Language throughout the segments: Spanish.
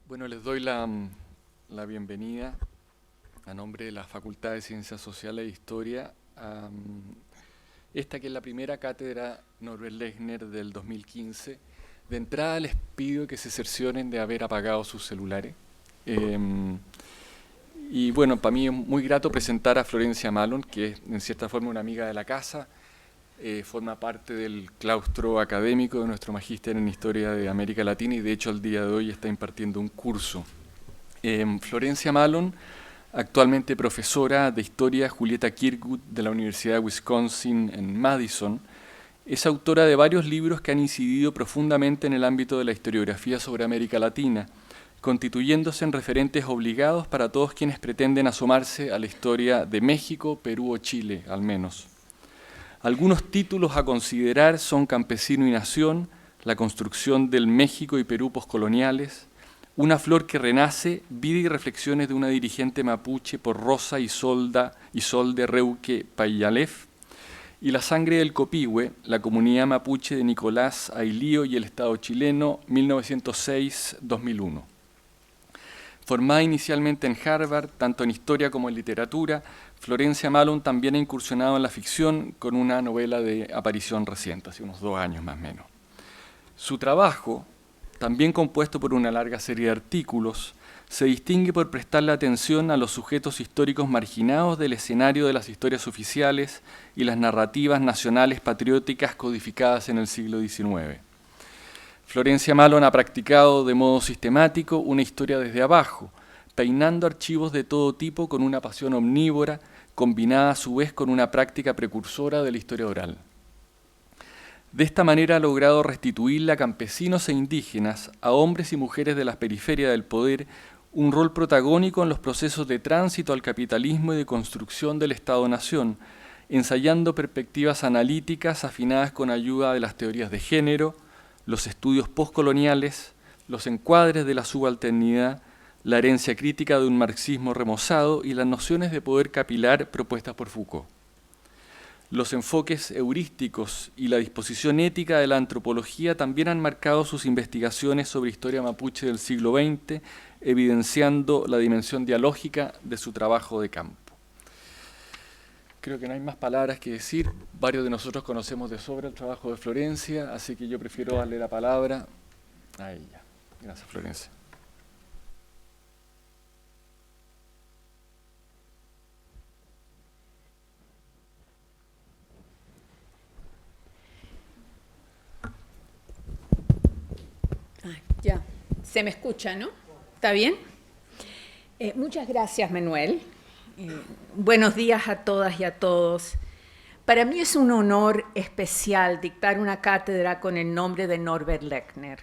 Bueno, les doy la bienvenida a nombre de la Facultad de Ciencias Sociales e Historia a esta que es la primera cátedra Norbert Lechner del 2015. De entrada les pido que se cercioren de haber apagado sus celulares. Y bueno, para mí es muy grato presentar a Florencia Malon, que es en cierta forma una amiga de la casa, forma parte del claustro académico de nuestro magíster en Historia de América Latina y de hecho al día de hoy está impartiendo un curso. Florencia Malon, actualmente profesora de Historia Julieta Kirkwood de la Universidad de Wisconsin en Madison, es autora de varios libros que han incidido profundamente en el ámbito de la historiografía sobre América Latina, constituyéndose en referentes obligados para todos quienes pretenden asomarse a la historia de México, Perú o Chile, al menos. Algunos títulos a considerar son Campesino y Nación, La construcción del México y Perú poscoloniales, Una flor que renace, vida y reflexiones de una dirigente mapuche por Rosa Isolde Reuque Payalef, y La sangre del Copihue, la comunidad mapuche de Nicolás Ailío y el Estado chileno, 1906-2001. Formada inicialmente en Harvard, tanto en historia como en literatura, Florencia Malon también ha incursionado en la ficción con una novela de aparición reciente, hace unos 2 años más o menos. Su trabajo, también compuesto por una larga serie de artículos, se distingue por prestarle atención a los sujetos históricos marginados del escenario de las historias oficiales y las narrativas nacionales patrióticas codificadas en el siglo XIX. Florencia Malon ha practicado de modo sistemático una historia desde abajo, peinando archivos de todo tipo con una pasión omnívora, combinada a su vez con una práctica precursora de la historia oral. De esta manera ha logrado restituirle a campesinos e indígenas, a hombres y mujeres de las periferias del poder, un rol protagónico en los procesos de tránsito al capitalismo y de construcción del Estado-Nación, ensayando perspectivas analíticas afinadas con ayuda de las teorías de género, los estudios postcoloniales, los encuadres de la subalternidad, la herencia crítica de un marxismo remozado y las nociones de poder capilar propuestas por Foucault. Los enfoques heurísticos y la disposición ética de la antropología también han marcado sus investigaciones sobre historia mapuche del siglo XX, evidenciando la dimensión dialógica de su trabajo de campo. Creo que no hay más palabras que decir. Varios de nosotros conocemos de sobra el trabajo de Florencia, así que yo prefiero darle la palabra a ella. Gracias, Florencia. Ya, se me escucha, ¿no? ¿Está bien? Muchas gracias, Manuel. Buenos días a todas y a todos. Para mí es un honor especial dictar una cátedra con el nombre de Norbert Lechner,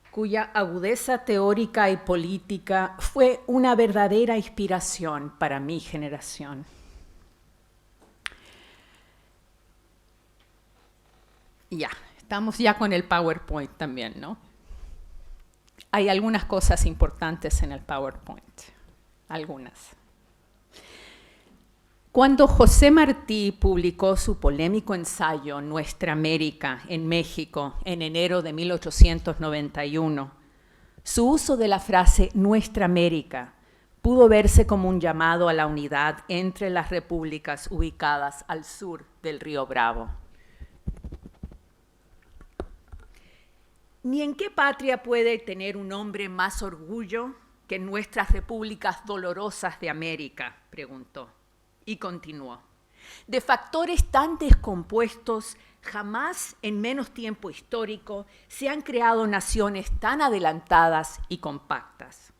cuya agudeza teórica y política fue una verdadera inspiración para mi generación. Ya, estamos ya con el PowerPoint también, ¿no? Hay algunas cosas importantes en el PowerPoint, algunas. Cuando José Martí publicó su polémico ensayo Nuestra América en México en enero de 1891, su uso de la frase Nuestra América pudo verse como un llamado a la unidad entre las repúblicas ubicadas al sur del río Bravo. ¿Ni en qué patria puede tener un hombre más orgullo que en nuestras repúblicas dolorosas de América?, preguntó. Y continuó. De factores tan descompuestos, jamás en menos tiempo histórico se han creado naciones tan adelantadas y compactas.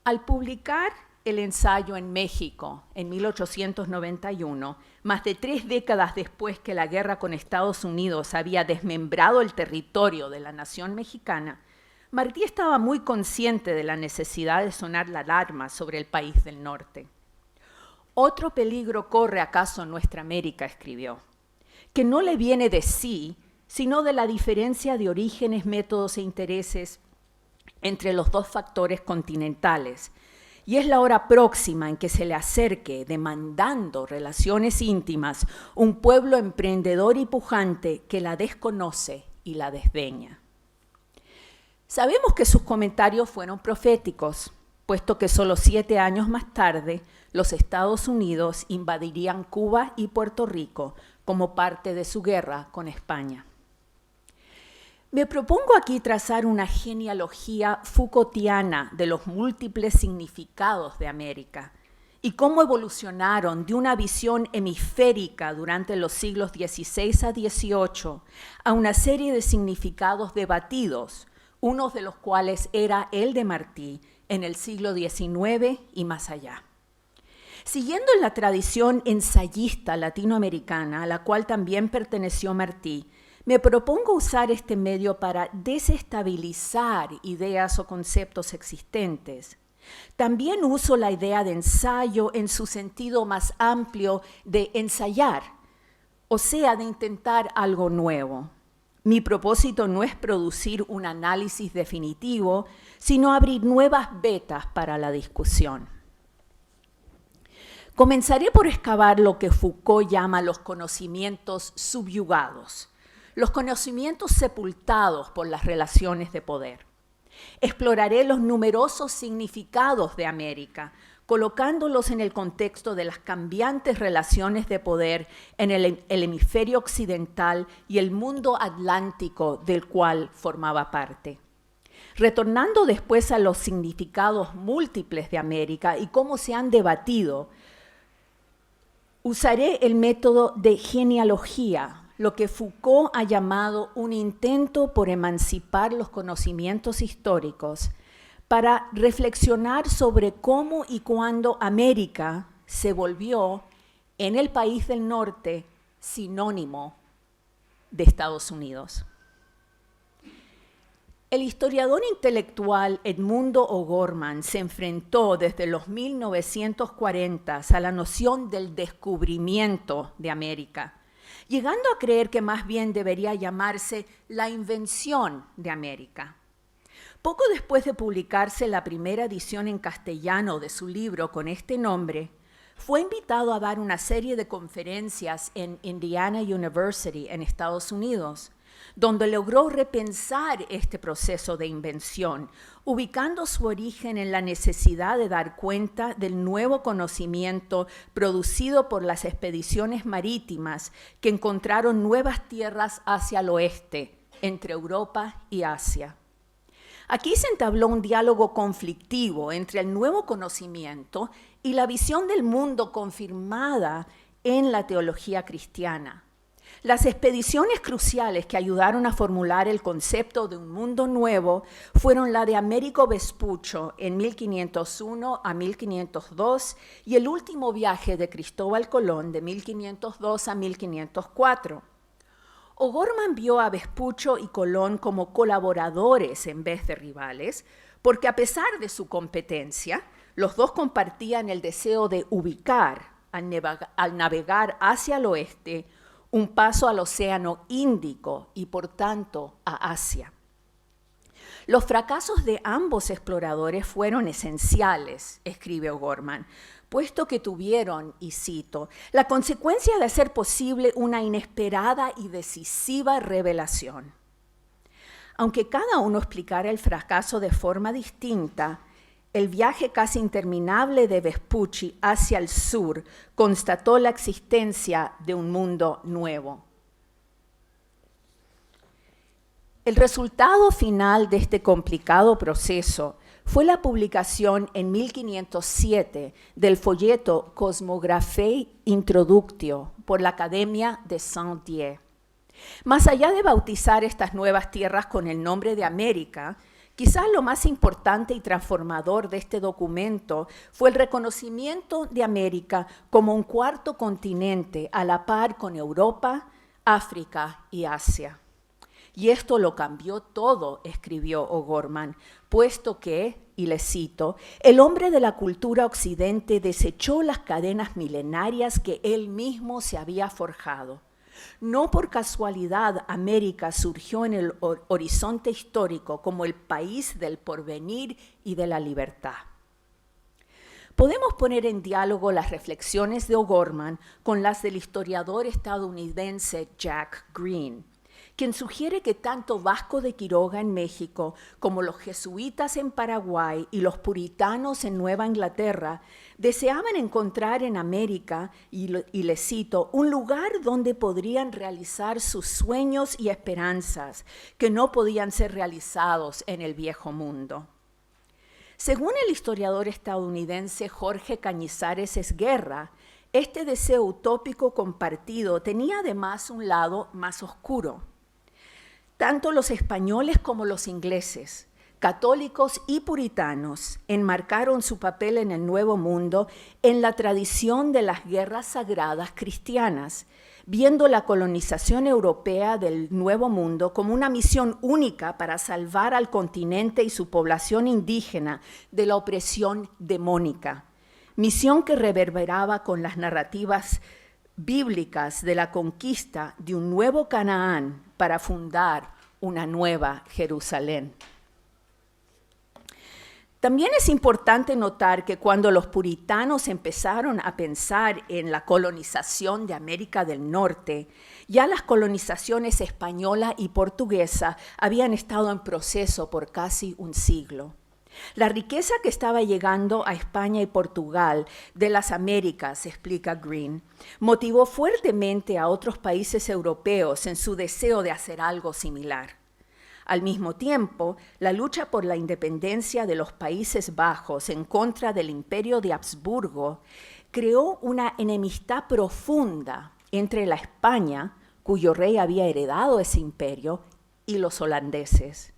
Al publicar el ensayo en México en 1891, más de 3 décadas después que la guerra con Estados Unidos había desmembrado el territorio de la nación mexicana, Martí estaba muy consciente de la necesidad de sonar la alarma sobre el país del norte. Otro peligro corre acaso nuestra América, escribió, que no le viene de sí, sino de la diferencia de orígenes, métodos e intereses entre los dos factores continentales, y es la hora próxima en que se le acerque, demandando relaciones íntimas, un pueblo emprendedor y pujante que la desconoce y la desdeña. Sabemos que sus comentarios fueron proféticos, puesto que solo 7 años más tarde los Estados Unidos invadirían Cuba y Puerto Rico como parte de su guerra con España. Me propongo aquí trazar una genealogía Foucaultiana de los múltiples significados de América y cómo evolucionaron de una visión hemisférica durante los siglos XVI a XVIII a una serie de significados debatidos, uno de los cuales era el de Martí en el siglo XIX y más allá. Siguiendo en la tradición ensayista latinoamericana, a la cual también perteneció Martí, me propongo usar este medio para desestabilizar ideas o conceptos existentes. También uso la idea de ensayo en su sentido más amplio de ensayar, o sea, de intentar algo nuevo. Mi propósito no es producir un análisis definitivo, sino abrir nuevas vetas para la discusión. Comenzaré por excavar lo que Foucault llama los conocimientos subyugados, los conocimientos sepultados por las relaciones de poder. Exploraré los numerosos significados de América, colocándolos en el contexto de las cambiantes relaciones de poder en el hemisferio occidental y el mundo atlántico del cual formaba parte. Retornando después a los significados múltiples de América y cómo se han debatido, usaré el método de genealogía, lo que Foucault ha llamado un intento por emancipar los conocimientos históricos para reflexionar sobre cómo y cuándo América se volvió, en el país del norte, sinónimo de Estados Unidos. El historiador intelectual Edmundo O'Gorman se enfrentó desde los 1940 a la noción del descubrimiento de América, llegando a creer que más bien debería llamarse la invención de América. Poco después de publicarse la primera edición en castellano de su libro con este nombre, fue invitado a dar una serie de conferencias en Indiana University en Estados Unidos, donde logró repensar este proceso de invención, ubicando su origen en la necesidad de dar cuenta del nuevo conocimiento producido por las expediciones marítimas que encontraron nuevas tierras hacia el oeste, entre Europa y Asia. Aquí se entabló un diálogo conflictivo entre el nuevo conocimiento y la visión del mundo confirmada en la teología cristiana. Las expediciones cruciales que ayudaron a formular el concepto de un mundo nuevo fueron la de Américo Vespuccio en 1501 a 1502 y el último viaje de Cristóbal Colón de 1502 a 1504. O'Gorman vio a Vespuccio y Colón como colaboradores en vez de rivales, porque a pesar de su competencia, los dos compartían el deseo de ubicar, al navegar hacia el oeste, un paso al Océano Índico y, por tanto, a Asia. Los fracasos de ambos exploradores fueron esenciales, escribe O'Gorman, puesto que tuvieron, y cito, la consecuencia de hacer posible una inesperada y decisiva revelación. Aunque cada uno explicara el fracaso de forma distinta, el viaje casi interminable de Vespucci hacia el sur constató la existencia de un mundo nuevo. El resultado final de este complicado proceso fue la publicación en 1507 del folleto Cosmographie Introductio por la Academia de Saint-Dié. Más allá de bautizar estas nuevas tierras con el nombre de América, quizás lo más importante y transformador de este documento fue el reconocimiento de América como un cuarto continente a la par con Europa, África y Asia. Y esto lo cambió todo, escribió O'Gorman, puesto que, y le cito, el hombre de la cultura occidente desechó las cadenas milenarias que él mismo se había forjado. No por casualidad América surgió en el horizonte histórico como el país del porvenir y de la libertad. Podemos poner en diálogo las reflexiones de O'Gorman con las del historiador estadounidense Jack Green, quien sugiere que tanto Vasco de Quiroga en México como los jesuitas en Paraguay y los puritanos en Nueva Inglaterra deseaban encontrar en América, y le cito, un lugar donde podrían realizar sus sueños y esperanzas que no podían ser realizados en el viejo mundo. Según el historiador estadounidense Jorge Cañizares Esguerra, este deseo utópico compartido tenía además un lado más oscuro. Tanto los españoles como los ingleses, católicos y puritanos, enmarcaron su papel en el Nuevo Mundo en la tradición de las guerras sagradas cristianas, viendo la colonización europea del Nuevo Mundo como una misión única para salvar al continente y su población indígena de la opresión demónica, misión que reverberaba con las narrativas bíblicas de la conquista de un nuevo Canaán para fundar una nueva Jerusalén. También es importante notar que cuando los puritanos empezaron a pensar en la colonización de América del Norte, ya las colonizaciones española y portuguesa habían estado en proceso por casi un siglo. La riqueza que estaba llegando a España y Portugal de las Américas, explica Green, motivó fuertemente a otros países europeos en su deseo de hacer algo similar. Al mismo tiempo, la lucha por la independencia de los Países Bajos en contra del Imperio de Habsburgo creó una enemistad profunda entre la España, cuyo rey había heredado ese imperio, y los holandeses.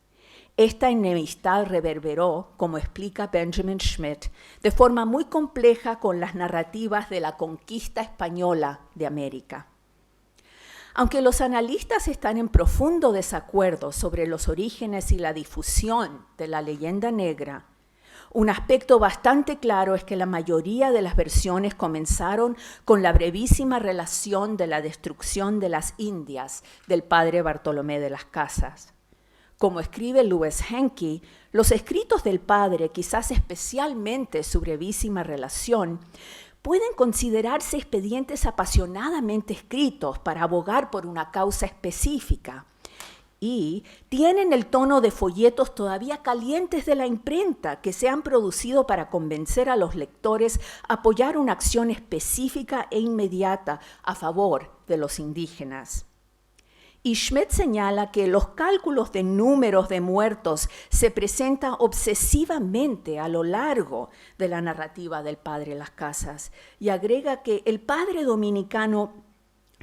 Esta enemistad reverberó, como explica Benjamin Schmidt, de forma muy compleja con las narrativas de la conquista española de América. Aunque los analistas están en profundo desacuerdo sobre los orígenes y la difusión de la leyenda negra, un aspecto bastante claro es que la mayoría de las versiones comenzaron con la brevísima relación de la destrucción de las Indias del padre Bartolomé de las Casas. Como escribe Louis Henke, los escritos del padre, quizás especialmente su brevísima relación, pueden considerarse expedientes apasionadamente escritos para abogar por una causa específica y tienen el tono de folletos todavía calientes de la imprenta que se han producido para convencer a los lectores a apoyar una acción específica e inmediata a favor de los indígenas. Y Schmidt señala que los cálculos de números de muertos se presentan obsesivamente a lo largo de la narrativa del padre Las Casas y agrega que el padre dominicano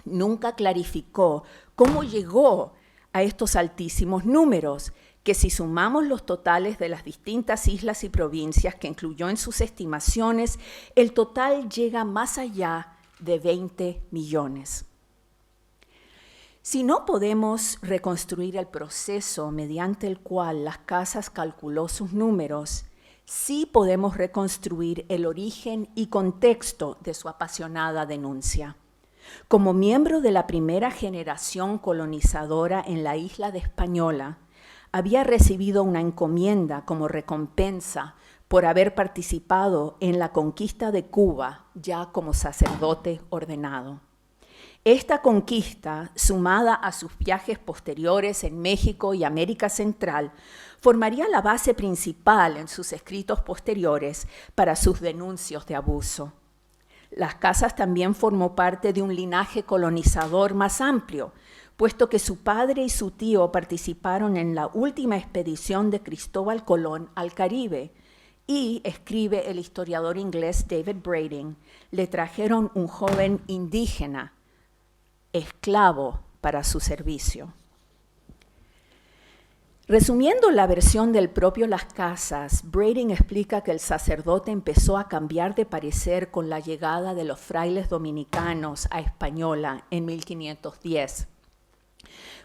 nunca clarificó cómo llegó a estos altísimos números, que si sumamos los totales de las distintas islas y provincias que incluyó en sus estimaciones, el total llega más allá de 20 millones. Si no podemos reconstruir el proceso mediante el cual Las Casas calculó sus números, sí podemos reconstruir el origen y contexto de su apasionada denuncia. Como miembro de la primera generación colonizadora en la isla de Española, había recibido una encomienda como recompensa por haber participado en la conquista de Cuba ya como sacerdote ordenado. Esta conquista, sumada a sus viajes posteriores en México y América Central, formaría la base principal en sus escritos posteriores para sus denuncios de abuso. Las Casas también formó parte de un linaje colonizador más amplio, puesto que su padre y su tío participaron en la última expedición de Cristóbal Colón al Caribe y, escribe el historiador inglés David Brading, le trajeron un joven indígena, esclavo para su servicio. Resumiendo la versión del propio Las Casas, Brading explica que el sacerdote empezó a cambiar de parecer con la llegada de los frailes dominicanos a Española en 1510,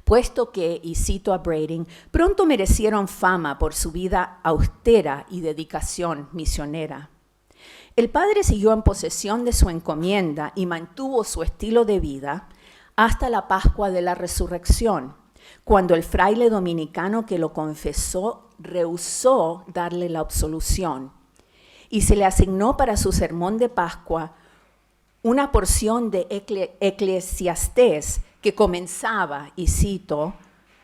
puesto que, y cito a Brading, pronto merecieron fama por su vida austera y dedicación misionera. El padre siguió en posesión de su encomienda y mantuvo su estilo de vida hasta la Pascua de la Resurrección, cuando el fraile dominicano que lo confesó rehusó darle la absolución y se le asignó para su sermón de Pascua una porción de Eclesiastés que comenzaba, y cito,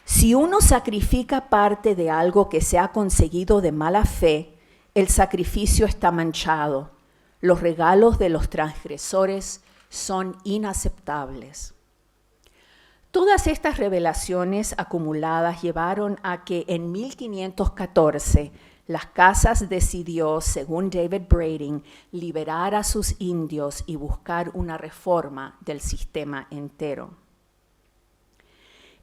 «Si uno sacrifica parte de algo que se ha conseguido de mala fe, el sacrificio está manchado. Los regalos de los transgresores son inaceptables». Todas estas revelaciones acumuladas llevaron a que en 1514 las Casas decidió, según David Brading, liberar a sus indios y buscar una reforma del sistema entero.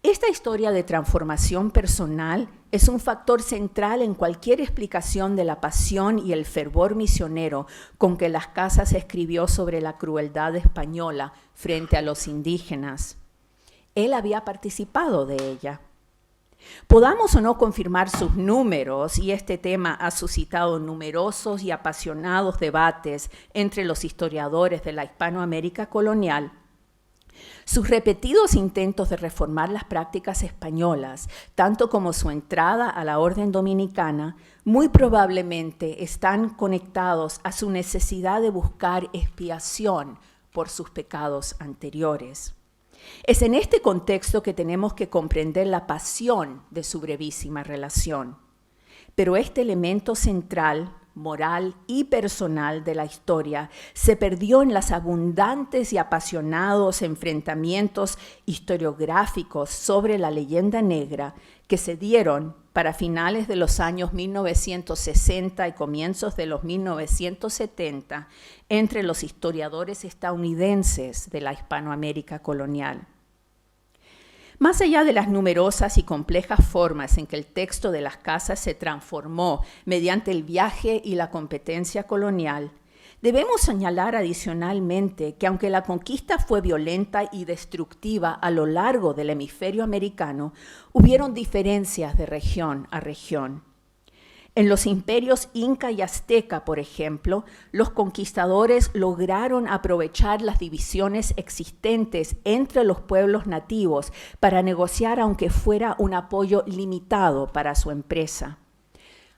Esta historia de transformación personal es un factor central en cualquier explicación de la pasión y el fervor misionero con que las Casas escribió sobre la crueldad española frente a los indígenas. Él había participado de ella. Podamos o no confirmar sus números, y este tema ha suscitado numerosos y apasionados debates entre los historiadores de la Hispanoamérica colonial, sus repetidos intentos de reformar las prácticas españolas, tanto como su entrada a la orden dominicana, muy probablemente están conectados a su necesidad de buscar expiación por sus pecados anteriores. Es en este contexto que tenemos que comprender la pasión de su brevísima relación. Pero este elemento central, moral y personal de la historia se perdió en los abundantes y apasionados enfrentamientos historiográficos sobre la leyenda negra que se dieron para finales de los años 1960 y comienzos de los 1970 entre los historiadores estadounidenses de la Hispanoamérica colonial. Más allá de las numerosas y complejas formas en que el texto de las Casas se transformó mediante el viaje y la competencia colonial, debemos señalar adicionalmente que aunque la conquista fue violenta y destructiva a lo largo del hemisferio americano, hubieron diferencias de región a región. En los imperios Inca y Azteca, por ejemplo, los conquistadores lograron aprovechar las divisiones existentes entre los pueblos nativos para negociar, aunque fuera un apoyo limitado para su empresa.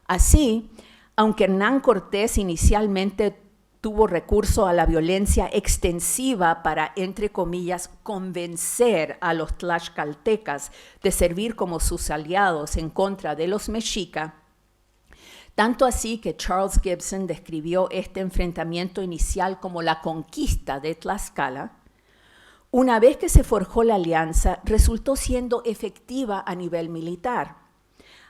Así, aunque Hernán Cortés inicialmente tuvo recurso a la violencia extensiva para, entre comillas, convencer a los tlaxcaltecas de servir como sus aliados en contra de los mexicas, tanto así que Charles Gibson describió este enfrentamiento inicial como la conquista de Tlaxcala, una vez que se forjó la alianza, resultó siendo efectiva a nivel militar,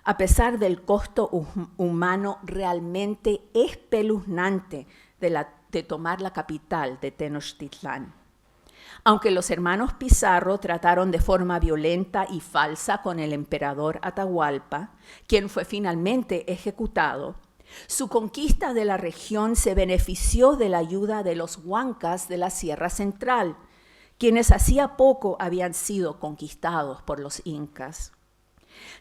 a pesar del costo humano realmente espeluznante de tomar la capital de Tenochtitlán. Aunque los hermanos Pizarro trataron de forma violenta y falsa con el emperador Atahualpa, quien fue finalmente ejecutado, su conquista de la región se benefició de la ayuda de los huancas de la Sierra Central, quienes hacía poco habían sido conquistados por los incas.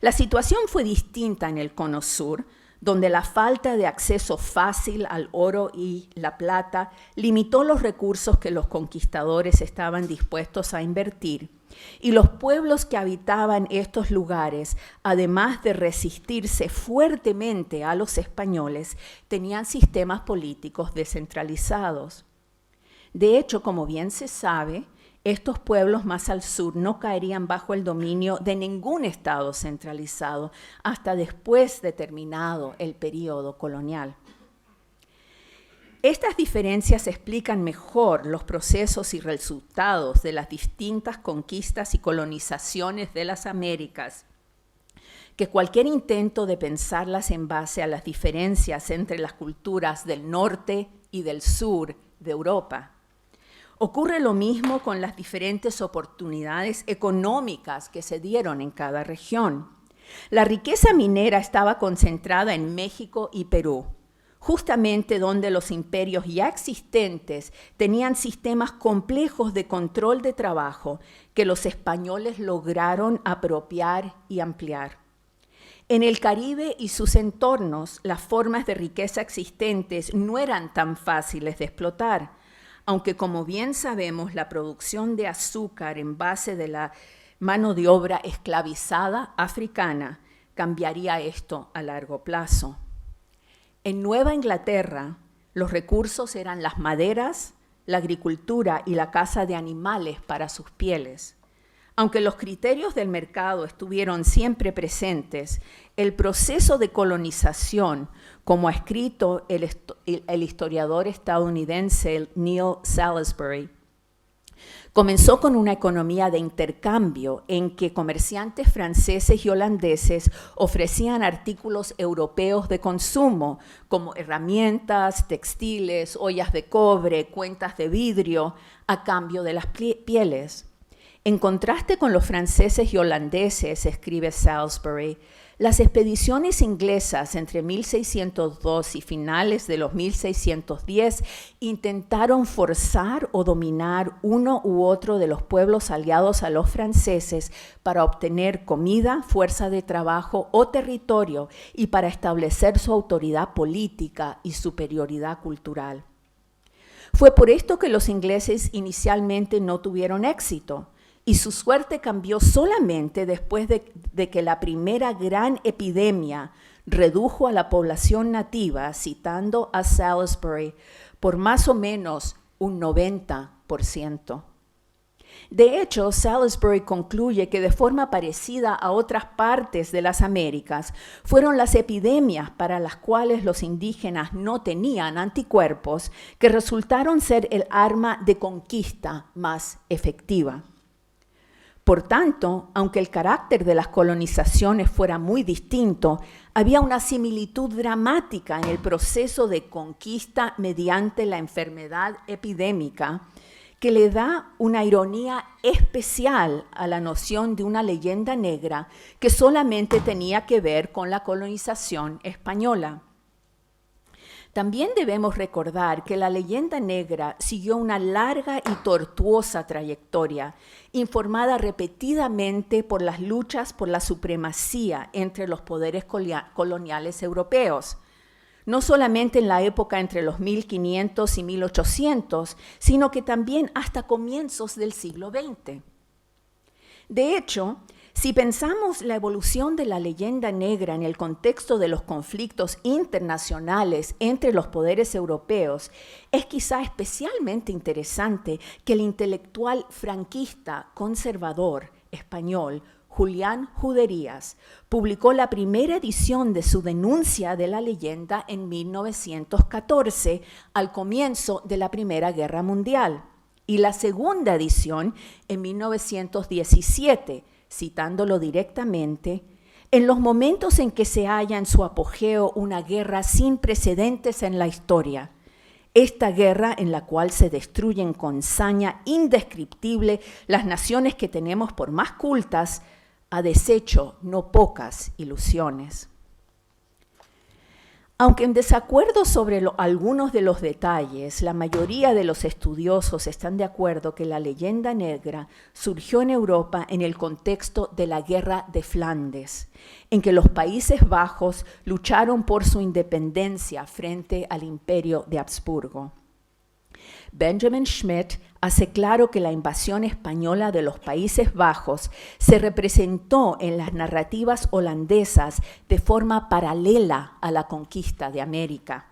La situación fue distinta en el Cono Sur, donde la falta de acceso fácil al oro y la plata limitó los recursos que los conquistadores estaban dispuestos a invertir, y los pueblos que habitaban estos lugares, además de resistirse fuertemente a los españoles, tenían sistemas políticos descentralizados. De hecho, como bien se sabe, estos pueblos más al sur no caerían bajo el dominio de ningún estado centralizado hasta después de terminado el período colonial. Estas diferencias explican mejor los procesos y resultados de las distintas conquistas y colonizaciones de las Américas que cualquier intento de pensarlas en base a las diferencias entre las culturas del norte y del sur de Europa. Ocurre lo mismo con las diferentes oportunidades económicas que se dieron en cada región. La riqueza minera estaba concentrada en México y Perú, justamente donde los imperios ya existentes tenían sistemas complejos de control de trabajo que los españoles lograron apropiar y ampliar. En el Caribe y sus entornos, las formas de riqueza existentes no eran tan fáciles de explotar, aunque como bien sabemos, la producción de azúcar en base de la mano de obra esclavizada africana cambiaría esto a largo plazo. En Nueva Inglaterra, los recursos eran las maderas, la agricultura y la caza de animales para sus pieles. Aunque los criterios del mercado estuvieron siempre presentes, el proceso de colonización, como ha escrito el historiador estadounidense Neil Salisbury, comenzó con una economía de intercambio en que comerciantes franceses y holandeses ofrecían artículos europeos de consumo, como herramientas, textiles, ollas de cobre, cuentas de vidrio, a cambio de las pieles. En contraste con los franceses y holandeses, escribe Salisbury, las expediciones inglesas entre 1602 y finales de los 1610 intentaron forzar o dominar uno u otro de los pueblos aliados a los franceses para obtener comida, fuerza de trabajo o territorio y para establecer su autoridad política y superioridad cultural. Fue por esto que los ingleses inicialmente no tuvieron éxito. Y su suerte cambió solamente después de que la primera gran epidemia redujo a la población nativa, citando a Salisbury, por más o menos un 90%. De hecho, Salisbury concluye que de forma parecida a otras partes de las Américas, fueron las epidemias para las cuales los indígenas no tenían anticuerpos que resultaron ser el arma de conquista más efectiva. Por tanto, aunque el carácter de las colonizaciones fuera muy distinto, había una similitud dramática en el proceso de conquista mediante la enfermedad epidémica que le da una ironía especial a la noción de una leyenda negra que solamente tenía que ver con la colonización española. También debemos recordar que la leyenda negra siguió una larga y tortuosa trayectoria, informada repetidamente por las luchas por la supremacía entre los poderes coloniales europeos, no solamente en la época entre los 1500 y 1800, sino que también hasta comienzos del siglo XX. De hecho, si pensamos la evolución de la leyenda negra en el contexto de los conflictos internacionales entre los poderes europeos, es quizá especialmente interesante que el intelectual franquista conservador español Julián Juderías publicó la primera edición de su denuncia de la leyenda en 1914, al comienzo de la Primera Guerra Mundial, y la segunda edición en 1917, citándolo directamente, en los momentos en que se halla en su apogeo una guerra sin precedentes en la historia, esta guerra en la cual se destruyen con saña indescriptible las naciones que tenemos por más cultas, ha deshecho no pocas ilusiones. Aunque en desacuerdo sobre algunos de los detalles, la mayoría de los estudiosos están de acuerdo que la leyenda negra surgió en Europa en el contexto de la Guerra de Flandes, en que los Países Bajos lucharon por su independencia frente al Imperio de Habsburgo. Benjamin Schmidt hace claro que la invasión española de los Países Bajos se representó en las narrativas holandesas de forma paralela a la conquista de América.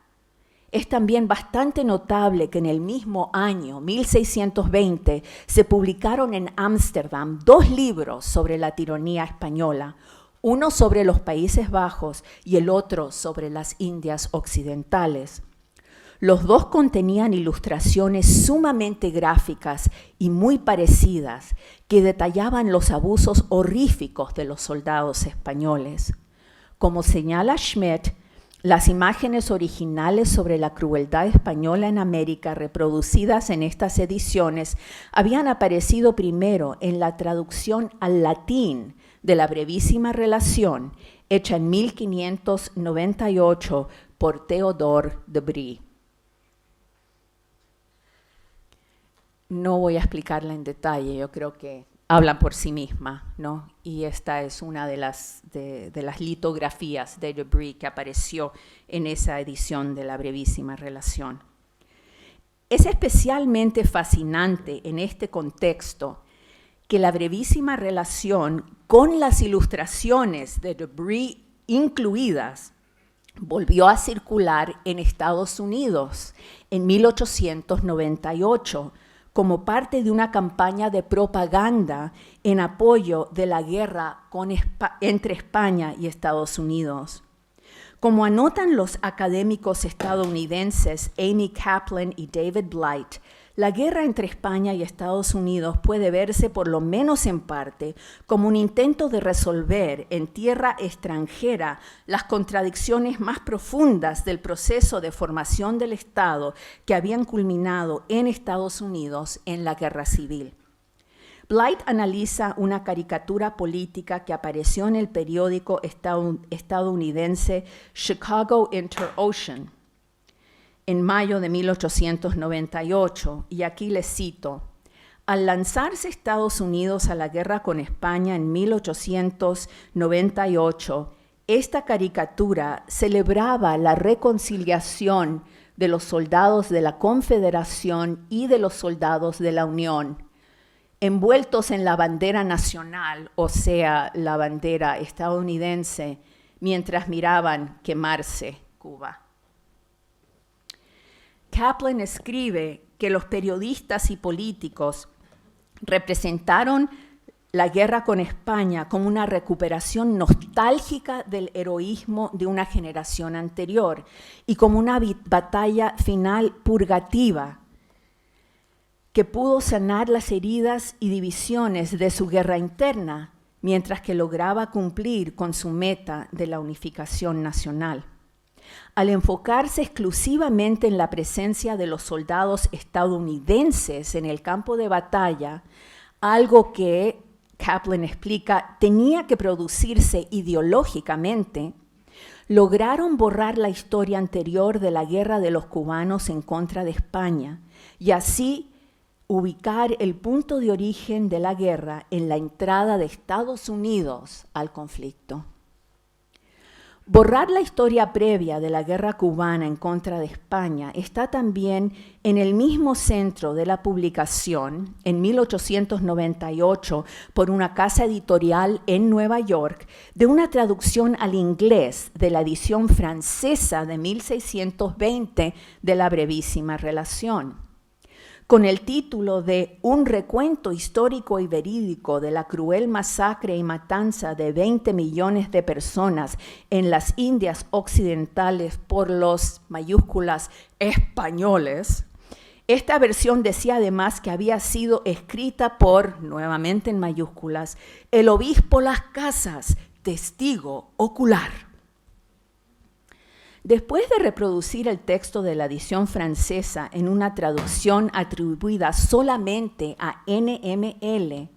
Es también bastante notable que en el mismo año, 1620, se publicaron en Ámsterdam 2 libros sobre la tiranía española, uno sobre los Países Bajos y el otro sobre las Indias Occidentales. Los dos contenían ilustraciones sumamente gráficas y muy parecidas que detallaban los abusos horríficos de los soldados españoles. Como señala Schmidt, las imágenes originales sobre la crueldad española en América reproducidas en estas ediciones habían aparecido primero en la traducción al latín de la brevísima relación hecha en 1598 por Théodore de Brie. No voy a explicarla en detalle, yo creo que habla por sí misma, ¿no? Y esta es una de las litografías de Brie que apareció en esa edición de la brevísima relación. Es especialmente fascinante en este contexto que la brevísima relación, con las ilustraciones de Brie incluidas, volvió a circular en Estados Unidos en 1898, como parte de una campaña de propaganda en apoyo de la guerra entre España y Estados Unidos. Como anotan los académicos estadounidenses Amy Kaplan y David Blight, la guerra entre España y Estados Unidos puede verse, por lo menos en parte, como un intento de resolver en tierra extranjera las contradicciones más profundas del proceso de formación del Estado que habían culminado en Estados Unidos en la Guerra Civil. Blight analiza una caricatura política que apareció en el periódico estadounidense Chicago Inter-Ocean en mayo de 1898, y aquí les cito: al lanzarse Estados Unidos a la guerra con España en 1898, esta caricatura celebraba la reconciliación de los soldados de la Confederación y de los soldados de la Unión, envueltos en la bandera nacional, o sea, la bandera estadounidense, mientras miraban quemarse Cuba. Kaplan escribe que los periodistas y políticos representaron la guerra con España como una recuperación nostálgica del heroísmo de una generación anterior y como una batalla final purgativa que pudo sanar las heridas y divisiones de su guerra interna, mientras que lograba cumplir con su meta de la unificación nacional. Al enfocarse exclusivamente en la presencia de los soldados estadounidenses en el campo de batalla, algo que, Kaplan explica, tenía que producirse ideológicamente, lograron borrar la historia anterior de la guerra de los cubanos en contra de España y así ubicar el punto de origen de la guerra en la entrada de Estados Unidos al conflicto. Borrar la historia previa de la guerra cubana en contra de España está también en el mismo centro de la publicación, en 1898, por una casa editorial en Nueva York, de una traducción al inglés de la edición francesa de 1620 de la brevísima relación. Con el título de Un recuento histórico y verídico de la cruel masacre y matanza de 20 millones de personas en las Indias Occidentales por los, mayúsculas, españoles, esta versión decía además que había sido escrita por, nuevamente en mayúsculas, el obispo Las Casas, testigo ocular. Después de reproducir el texto de la edición francesa en una traducción atribuida solamente a NML,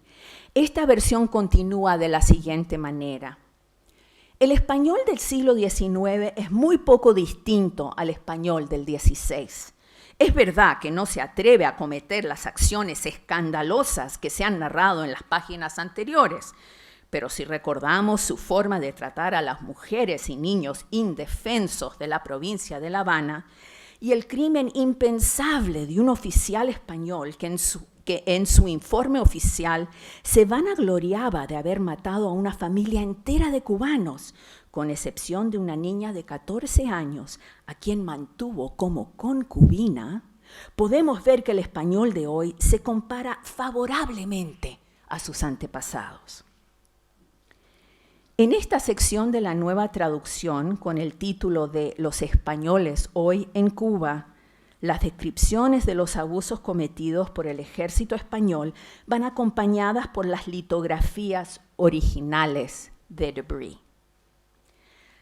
esta versión continúa de la siguiente manera. El español del siglo XIX es muy poco distinto al español del XVI. Es verdad que no se atreve a cometer las acciones escandalosas que se han narrado en las páginas anteriores, pero si recordamos su forma de tratar a las mujeres y niños indefensos de la provincia de La Habana y el crimen impensable de un oficial español que en su informe oficial se vanagloriaba de haber matado a una familia entera de cubanos, con excepción de una niña de 14 años a quien mantuvo como concubina, podemos ver que el español de hoy se compara favorablemente a sus antepasados. En esta sección de la nueva traducción, con el título de Los españoles hoy en Cuba, las descripciones de los abusos cometidos por el ejército español van acompañadas por las litografías originales de Debris.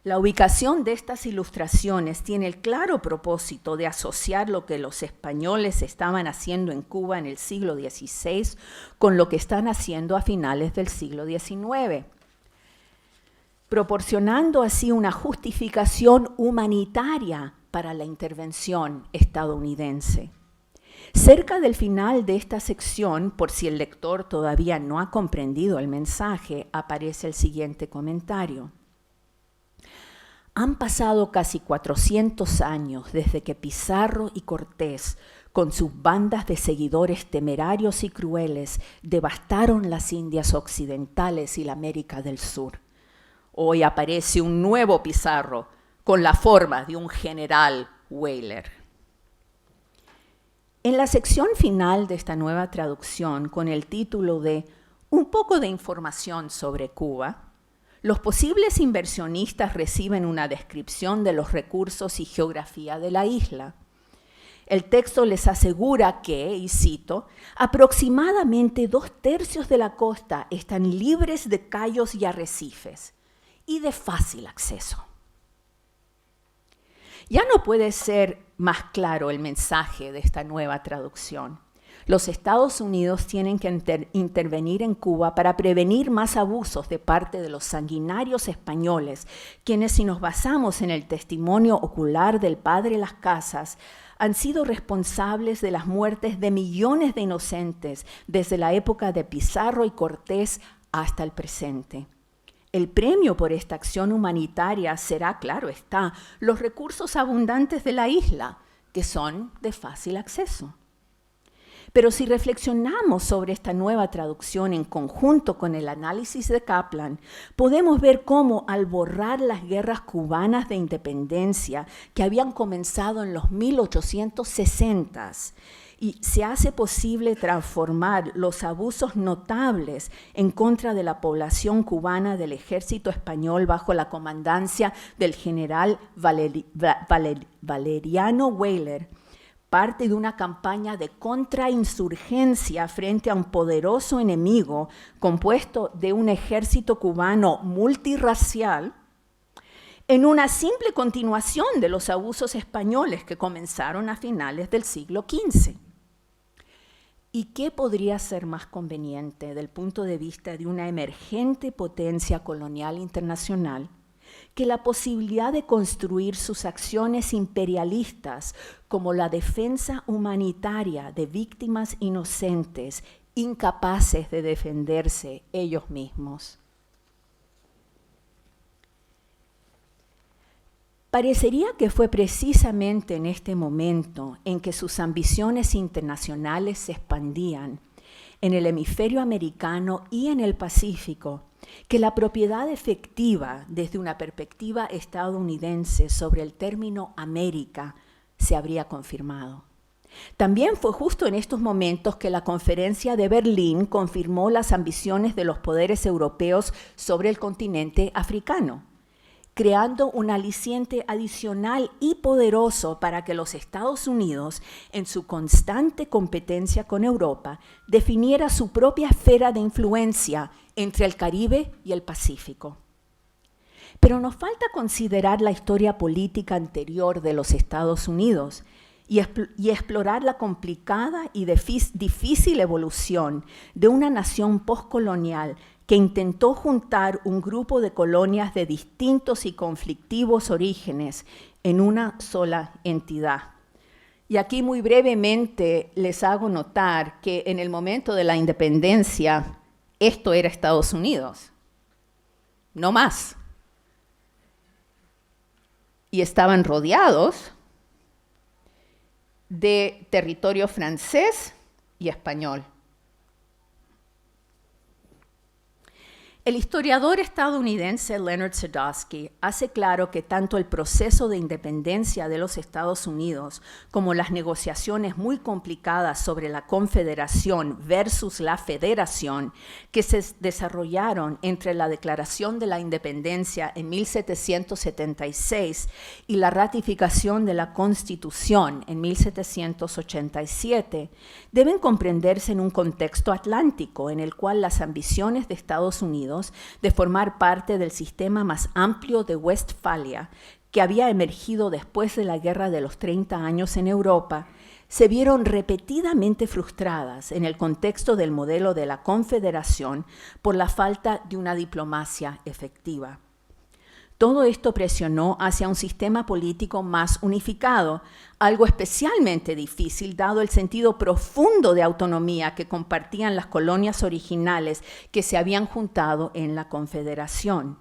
La ubicación de estas ilustraciones tiene el claro propósito de asociar lo que los españoles estaban haciendo en Cuba en el siglo XVI con lo que están haciendo a finales del siglo XIX, proporcionando así una justificación humanitaria para la intervención estadounidense. Cerca del final de esta sección, por si el lector todavía no ha comprendido el mensaje, aparece el siguiente comentario. Han pasado casi 400 años desde que Pizarro y Cortés, con sus bandas de seguidores temerarios y crueles, devastaron las Indias Occidentales y la América del Sur. Hoy aparece un nuevo Pizarro con la forma de un general Weyler. En la sección final de esta nueva traducción, con el título de Un poco de información sobre Cuba, los posibles inversionistas reciben una descripción de los recursos y geografía de la isla. El texto les asegura que, y cito, aproximadamente 2/3 de la costa están libres de cayos y arrecifes y de fácil acceso. Ya no puede ser más claro el mensaje de esta nueva traducción. Los Estados Unidos tienen que intervenir en Cuba para prevenir más abusos de parte de los sanguinarios españoles, quienes, si nos basamos en el testimonio ocular del padre Las Casas, han sido responsables de las muertes de millones de inocentes desde la época de Pizarro y Cortés hasta el presente. El premio por esta acción humanitaria será, claro está, los recursos abundantes de la isla, que son de fácil acceso. Pero si reflexionamos sobre esta nueva traducción en conjunto con el análisis de Kaplan, podemos ver cómo al borrar las guerras cubanas de independencia que habían comenzado en los 1860s, y se hace posible transformar los abusos notables en contra de la población cubana del ejército español bajo la comandancia del general Valeriano Weyler, parte de una campaña de contrainsurgencia frente a un poderoso enemigo compuesto de un ejército cubano multirracial, en una simple continuación de los abusos españoles que comenzaron a finales del siglo XV. ¿Y qué podría ser más conveniente del punto de vista de una emergente potencia colonial internacional que la posibilidad de construir sus acciones imperialistas como la defensa humanitaria de víctimas inocentes, incapaces de defenderse ellos mismos? Parecería que fue precisamente en este momento en que sus ambiciones internacionales se expandían en el hemisferio americano y en el Pacífico, que la propiedad efectiva desde una perspectiva estadounidense sobre el término América se habría confirmado. También fue justo en estos momentos que la Conferencia de Berlín confirmó las ambiciones de los poderes europeos sobre el continente africano, creando un aliciente adicional y poderoso para que los Estados Unidos, en su constante competencia con Europa, definiera su propia esfera de influencia entre el Caribe y el Pacífico. Pero nos falta considerar la historia política anterior de los Estados Unidos y explorar la complicada y difícil evolución de una nación postcolonial que intentó juntar un grupo de colonias de distintos y conflictivos orígenes en una sola entidad. Y aquí muy brevemente les hago notar que en el momento de la independencia, esto era Estados Unidos, no más. Y estaban rodeados de territorio francés y español. El historiador estadounidense Leonard Sadowski hace claro que tanto el proceso de independencia de los Estados Unidos como las negociaciones muy complicadas sobre la confederación versus la federación que se desarrollaron entre la Declaración de la Independencia en 1776 y la ratificación de la Constitución en 1787 deben comprenderse en un contexto atlántico en el cual las ambiciones de Estados Unidos de formar parte del sistema más amplio de Westfalia, que había emergido después de la Guerra de los 30 años en Europa, se vieron repetidamente frustradas en el contexto del modelo de la Confederación por la falta de una diplomacia efectiva. Todo esto presionó hacia un sistema político más unificado, algo especialmente difícil dado el sentido profundo de autonomía que compartían las colonias originales que se habían juntado en la Confederación,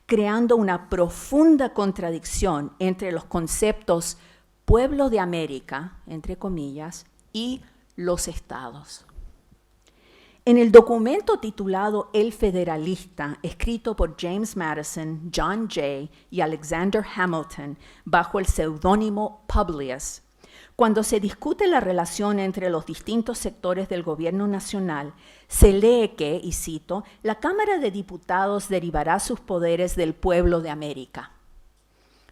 creando una profunda contradicción entre los conceptos pueblo de América, entre comillas, y los estados. En el documento titulado El Federalista, escrito por James Madison, John Jay y Alexander Hamilton bajo el seudónimo Publius, Cuando se discute la relación entre los distintos sectores del gobierno nacional, se lee que, y cito, la Cámara de Diputados derivará sus poderes del pueblo de América.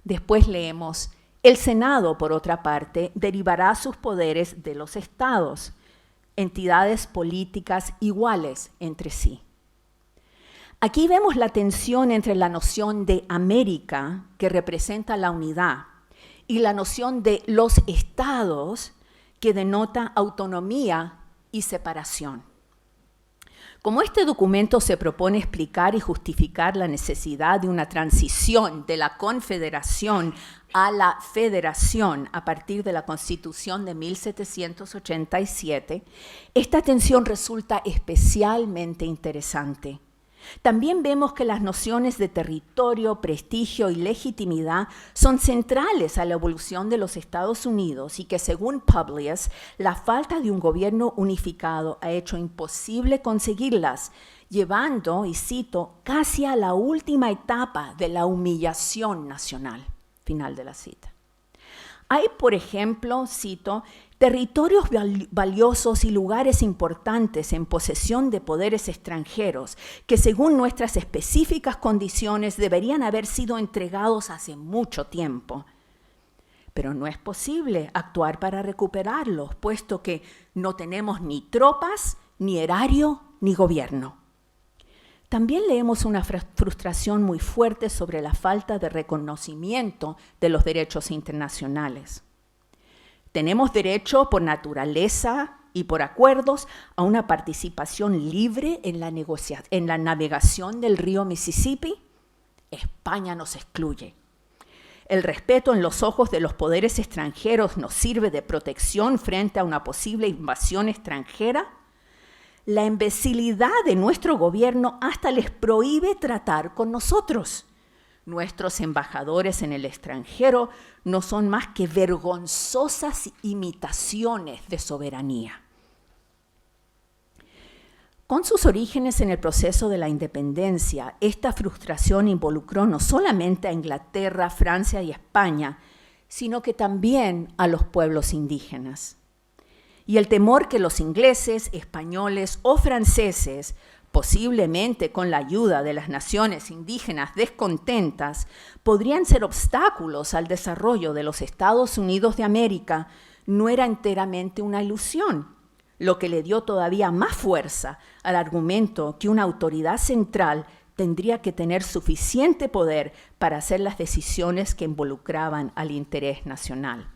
Después leemos, el Senado, por otra parte, derivará sus poderes de los estados, entidades políticas iguales entre sí. Aquí vemos la tensión entre la noción de América, que representa la unidad, y la noción de los estados, que denota autonomía y separación. Como este documento se propone explicar y justificar la necesidad de una transición de la confederación a la federación a partir de la Constitución de 1787, esta tensión resulta especialmente interesante. También vemos que las nociones de territorio, prestigio y legitimidad son centrales a la evolución de los Estados Unidos y que, según Publius, la falta de un gobierno unificado ha hecho imposible conseguirlas, llevando, y cito, casi a la última etapa de la humillación nacional. Final de la cita. Hay, por ejemplo, cito, territorios valiosos y lugares importantes en posesión de poderes extranjeros que, según nuestras específicas condiciones, deberían haber sido entregados hace mucho tiempo. Pero no es posible actuar para recuperarlos, puesto que no tenemos ni tropas, ni erario, ni gobierno. También leemos una frustración muy fuerte sobre la falta de reconocimiento de los derechos internacionales. Tenemos derecho por naturaleza y por acuerdos a una participación libre en la navegación del río Mississippi. España nos excluye. El respeto en los ojos de los poderes extranjeros nos sirve de protección frente a una posible invasión extranjera. La imbecilidad de nuestro gobierno hasta les prohíbe tratar con nosotros. Nuestros embajadores en el extranjero no son más que vergonzosas imitaciones de soberanía. Con sus orígenes en el proceso de la independencia, esta frustración involucró no solamente a Inglaterra, Francia y España, sino que también a los pueblos indígenas. Y el temor que los ingleses, españoles o franceses, posiblemente con la ayuda de las naciones indígenas descontentas, podrían ser obstáculos al desarrollo de los Estados Unidos de América, no era enteramente una ilusión, lo que le dio todavía más fuerza al argumento que una autoridad central tendría que tener suficiente poder para hacer las decisiones que involucraban al interés nacional.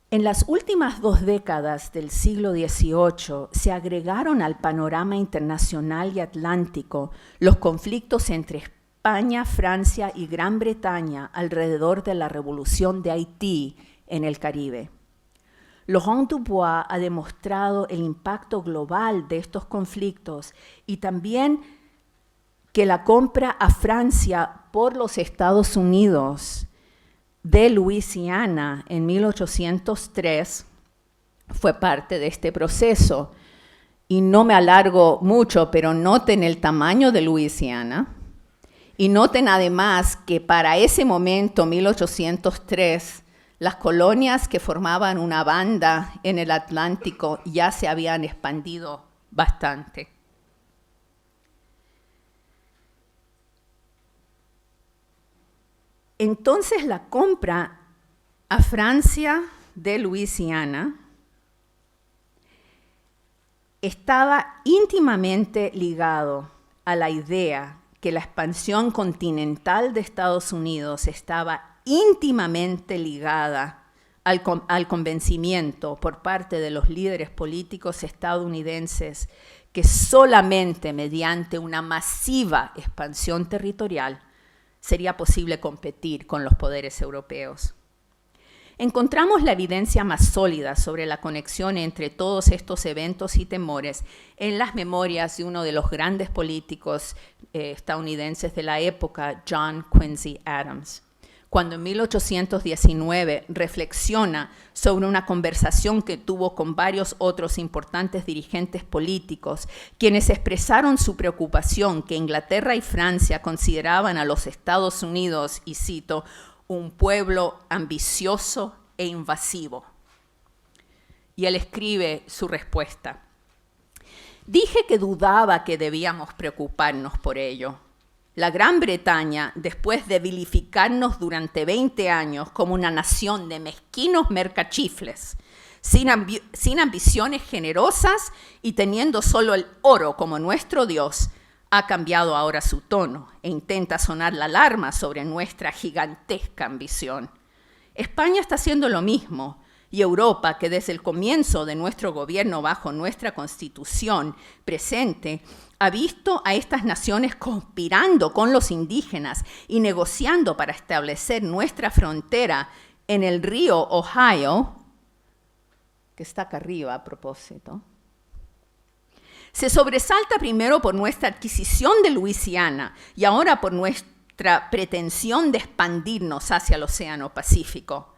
En las últimas 2 décadas del siglo XVIII se agregaron al panorama internacional y atlántico los conflictos entre España, Francia y Gran Bretaña alrededor de la Revolución de Haití en el Caribe. Laurent Dubois ha demostrado el impacto global de estos conflictos y también que la compra a Francia por los Estados Unidos de Luisiana en 1803 fue parte de este proceso. Y no me alargo mucho, pero noten el tamaño de Luisiana y noten además que para ese momento, 1803, las colonias que formaban una banda en el Atlántico ya se habían expandido bastante. Entonces la compra a Francia de Luisiana estaba íntimamente ligado a la idea que la expansión continental de Estados Unidos estaba íntimamente ligada al convencimiento por parte de los líderes políticos estadounidenses que solamente mediante una masiva expansión territorial sería posible competir con los poderes europeos. Encontramos la evidencia más sólida sobre la conexión entre todos estos eventos y temores en las memorias de uno de los grandes políticos estadounidenses de la época, John Quincy Adams, cuando en 1819 reflexiona sobre una conversación que tuvo con varios otros importantes dirigentes políticos, quienes expresaron su preocupación que Inglaterra y Francia consideraban a los Estados Unidos, y cito, un pueblo ambicioso e invasivo. Y él escribe su respuesta. Dije que dudaba que debíamos preocuparnos por ello. La Gran Bretaña, después de vilificarnos durante 20 años como una nación de mezquinos mercachifles, sin ambiciones generosas y teniendo solo el oro como nuestro Dios, ha cambiado ahora su tono e intenta sonar la alarma sobre nuestra gigantesca ambición. España está haciendo lo mismo, y Europa, que desde el comienzo de nuestro gobierno bajo nuestra Constitución presente, ha visto a estas naciones conspirando con los indígenas y negociando para establecer nuestra frontera en el río Ohio, que está acá arriba a propósito. Se sobresalta primero por nuestra adquisición de Luisiana y ahora por nuestra pretensión de expandirnos hacia el Océano Pacífico.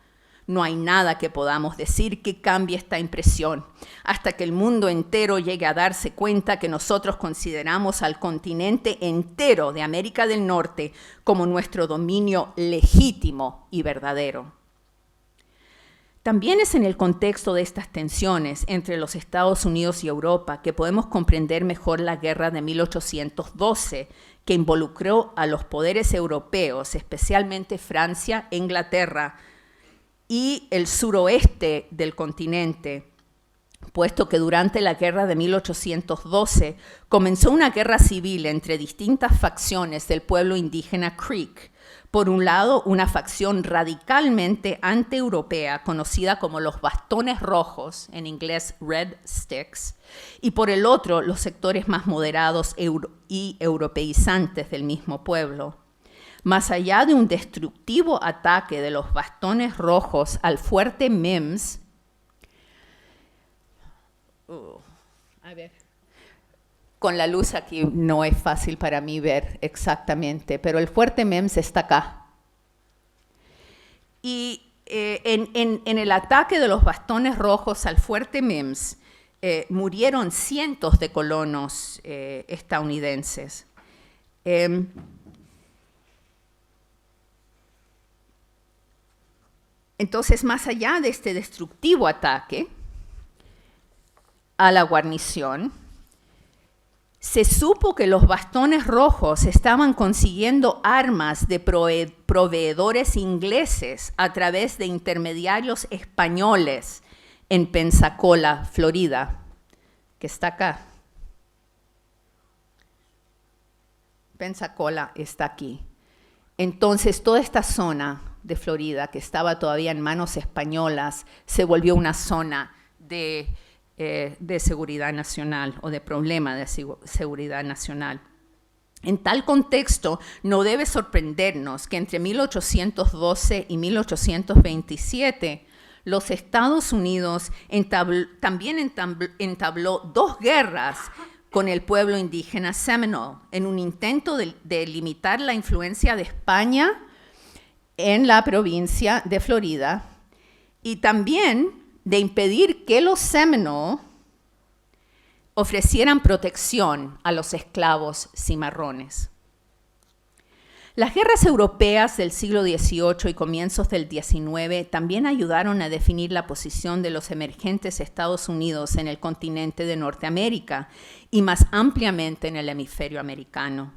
No hay nada que podamos decir que cambie esta impresión, hasta que el mundo entero llegue a darse cuenta que nosotros consideramos al continente entero de América del Norte como nuestro dominio legítimo y verdadero. También es en el contexto de estas tensiones entre los Estados Unidos y Europa que podemos comprender mejor la guerra de 1812, que involucró a los poderes europeos, especialmente Francia e Inglaterra, y el suroeste del continente, puesto que durante la guerra de 1812 comenzó una guerra civil entre distintas facciones del pueblo indígena Creek. Por un lado, una facción radicalmente anti-europea conocida como los bastones rojos, en inglés Red Sticks, y por el otro, los sectores más moderados y europeizantes del mismo pueblo. Más allá de un destructivo ataque de los bastones rojos al fuerte Mims, con la luz aquí no es fácil para mí ver exactamente, pero el fuerte Mims está acá. Y en el ataque de los bastones rojos al fuerte Mims murieron cientos de colonos estadounidenses. Entonces, más allá de este destructivo ataque a la guarnición, se supo que los bastones rojos estaban consiguiendo armas de proveedores ingleses a través de intermediarios españoles en Pensacola, Florida, que está acá. Pensacola está aquí. Entonces, toda esta zona de Florida, que estaba todavía en manos españolas, se volvió una zona de seguridad nacional o de problema de seguridad nacional. En tal contexto, no debe sorprendernos que entre 1812 y 1827 los Estados Unidos también entabló dos guerras con el pueblo indígena Seminole en un intento de limitar la influencia de España en la provincia de Florida y también de impedir que los Seminole ofrecieran protección a los esclavos cimarrones. Las guerras europeas del siglo XVIII y comienzos del XIX también ayudaron a definir la posición de los emergentes Estados Unidos en el continente de Norteamérica y más ampliamente en el hemisferio americano.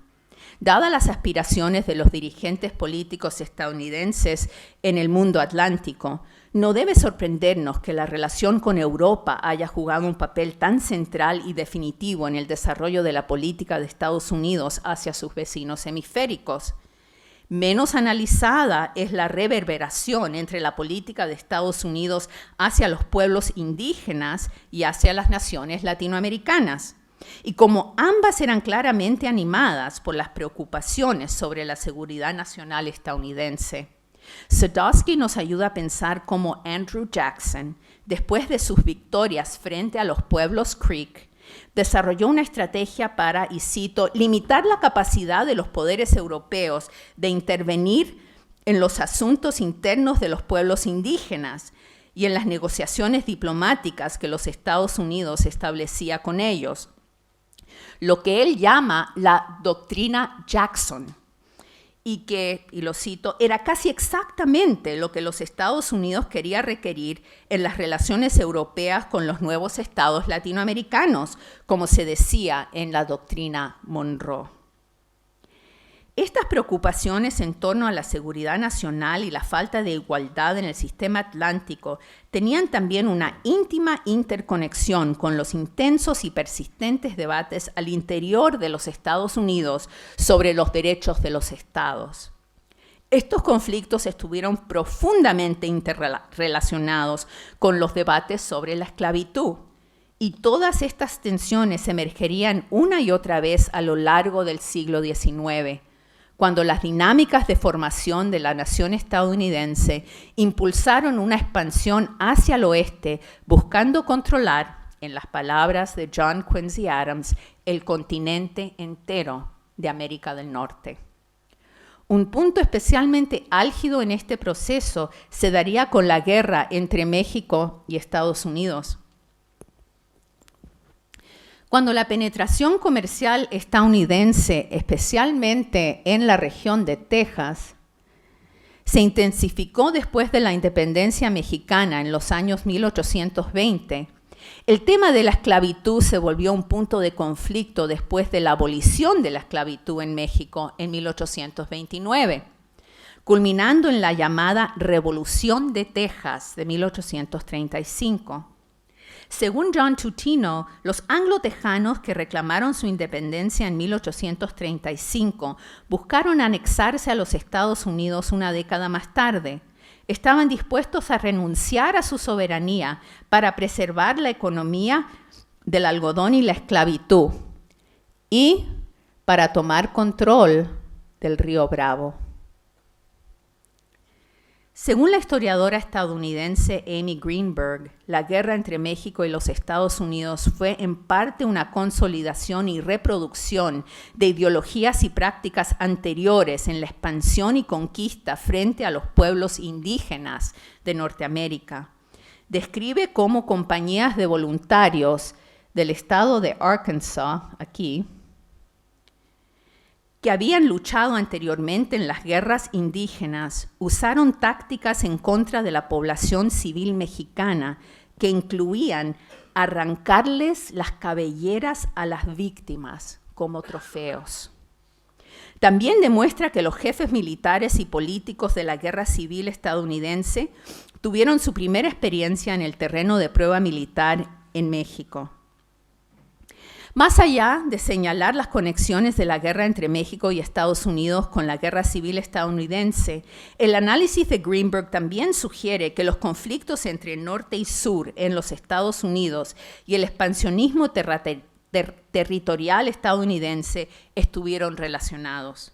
Dadas las aspiraciones de los dirigentes políticos estadounidenses en el mundo atlántico, no debe sorprendernos que la relación con Europa haya jugado un papel tan central y definitivo en el desarrollo de la política de Estados Unidos hacia sus vecinos hemisféricos. Menos analizada es la reverberación entre la política de Estados Unidos hacia los pueblos indígenas y hacia las naciones latinoamericanas. Y como ambas eran claramente animadas por las preocupaciones sobre la seguridad nacional estadounidense, Sadowski nos ayuda a pensar cómo Andrew Jackson, después de sus victorias frente a los pueblos Creek, desarrolló una estrategia para, y cito, limitar la capacidad de los poderes europeos de intervenir en los asuntos internos de los pueblos indígenas y en las negociaciones diplomáticas que los Estados Unidos establecía con ellos, lo que él llama la doctrina Jackson, y que, y lo cito, era casi exactamente lo que los Estados Unidos quería requerir en las relaciones europeas con los nuevos estados latinoamericanos, como se decía en la doctrina Monroe. Estas preocupaciones en torno a la seguridad nacional y la falta de igualdad en el sistema atlántico tenían también una íntima interconexión con los intensos y persistentes debates al interior de los Estados Unidos sobre los derechos de los estados. Estos conflictos estuvieron profundamente interrelacionados con los debates sobre la esclavitud, y todas estas tensiones emergerían una y otra vez a lo largo del siglo XIX, cuando las dinámicas de formación de la nación estadounidense impulsaron una expansión hacia el oeste, buscando controlar, en las palabras de John Quincy Adams, el continente entero de América del Norte. Un punto especialmente álgido en este proceso se daría con la guerra entre México y Estados Unidos. Cuando la penetración comercial estadounidense, especialmente en la región de Texas, se intensificó después de la independencia mexicana en los años 1820, el tema de la esclavitud se volvió un punto de conflicto después de la abolición de la esclavitud en México en 1829, culminando en la llamada Revolución de Texas de 1835. Según John Tutino, los anglo-tejanos que reclamaron su independencia en 1835 buscaron anexarse a los Estados Unidos una década más tarde. Estaban dispuestos a renunciar a su soberanía para preservar la economía del algodón y la esclavitud y para tomar control del río Bravo. Según la historiadora estadounidense Amy Greenberg, la guerra entre México y los Estados Unidos fue en parte una consolidación y reproducción de ideologías y prácticas anteriores en la expansión y conquista frente a los pueblos indígenas de Norteamérica. Describe cómo compañías de voluntarios del estado de Arkansas, aquí, que habían luchado anteriormente en las guerras indígenas, usaron tácticas en contra de la población civil mexicana que incluían arrancarles las cabelleras a las víctimas como trofeos. También demuestra que los jefes militares y políticos de la guerra civil estadounidense tuvieron su primera experiencia en el terreno de prueba militar en México. Más allá de señalar las conexiones de la guerra entre México y Estados Unidos con la guerra civil estadounidense, el análisis de Greenberg también sugiere que los conflictos entre norte y sur en los Estados Unidos y el expansionismo territorial estadounidense estuvieron relacionados.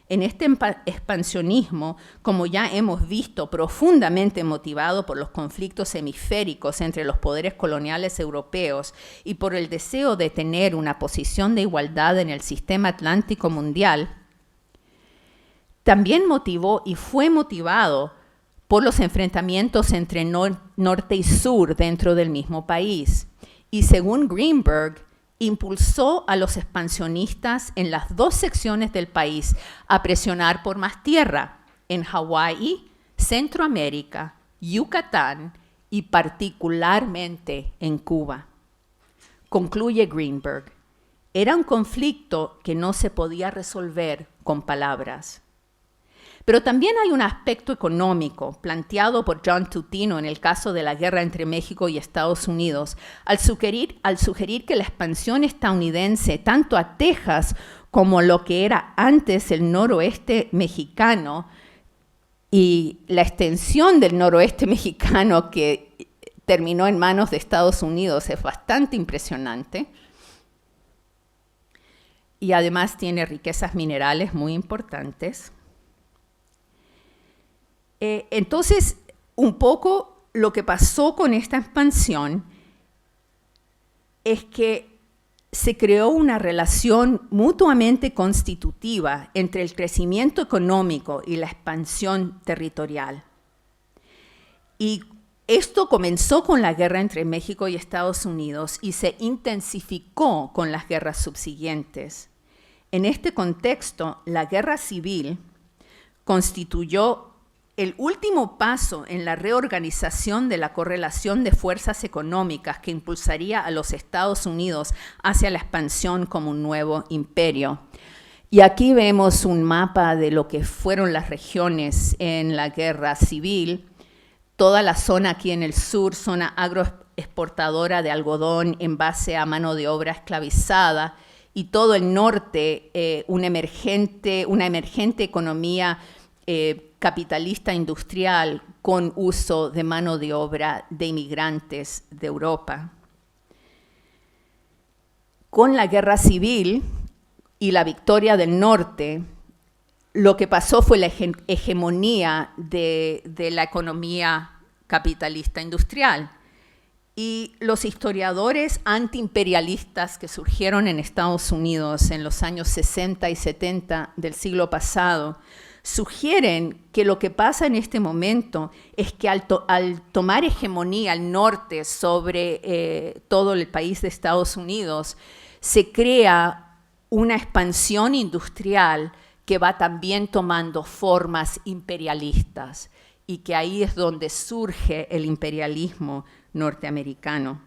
En este expansionismo, como ya hemos visto, profundamente motivado por los conflictos hemisféricos entre los poderes coloniales europeos y por el deseo de tener una posición de igualdad en el sistema atlántico mundial, también motivó y fue motivado por los enfrentamientos entre norte y sur dentro del mismo país. Y según Greenberg, impulsó a los expansionistas en las dos secciones del país a presionar por más tierra, en Hawái, Centroamérica, Yucatán y particularmente en Cuba. Concluye Greenberg, era un conflicto que no se podía resolver con palabras. Pero también hay un aspecto económico planteado por John Tutino en el caso de la guerra entre México y Estados Unidos, al sugerir que la expansión estadounidense, tanto a Texas como lo que era antes el noroeste mexicano, y la extensión del noroeste mexicano que terminó en manos de Estados Unidos es bastante impresionante. Y además tiene riquezas minerales muy importantes. Entonces, un poco lo que pasó con esta expansión es que se creó una relación mutuamente constitutiva entre el crecimiento económico y la expansión territorial. Y esto comenzó con la guerra entre México y Estados Unidos y se intensificó con las guerras subsiguientes. En este contexto, la guerra civil constituyó el último paso en la reorganización de la correlación de fuerzas económicas que impulsaría a los Estados Unidos hacia la expansión como un nuevo imperio. Y aquí vemos un mapa de lo que fueron las regiones en la guerra civil. Toda la zona aquí en el sur, zona agroexportadora de algodón en base a mano de obra esclavizada, y todo el norte, una emergente economía capitalista industrial con uso de mano de obra de inmigrantes de Europa. Con la guerra civil y la victoria del norte, lo que pasó fue la hegemonía de la economía capitalista industrial. Y los historiadores antiimperialistas que surgieron en Estados Unidos en los años 60 y 70 del siglo pasado sugieren que lo que pasa en este momento es que al tomar hegemonía al norte sobre todo el país de Estados Unidos, se crea una expansión industrial que va también tomando formas imperialistas, y que ahí es donde surge el imperialismo norteamericano.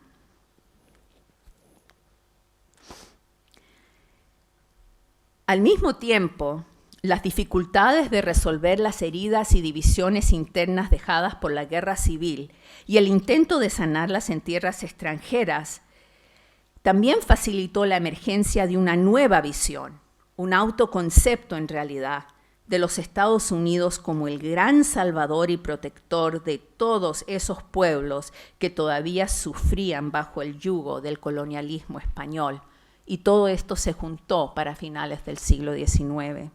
Al mismo tiempo, las dificultades de resolver las heridas y divisiones internas dejadas por la guerra civil y el intento de sanarlas en tierras extranjeras también facilitó la emergencia de una nueva visión, un autoconcepto en realidad, de los Estados Unidos como el gran salvador y protector de todos esos pueblos que todavía sufrían bajo el yugo del colonialismo español. Y todo esto se juntó para finales del siglo XIX.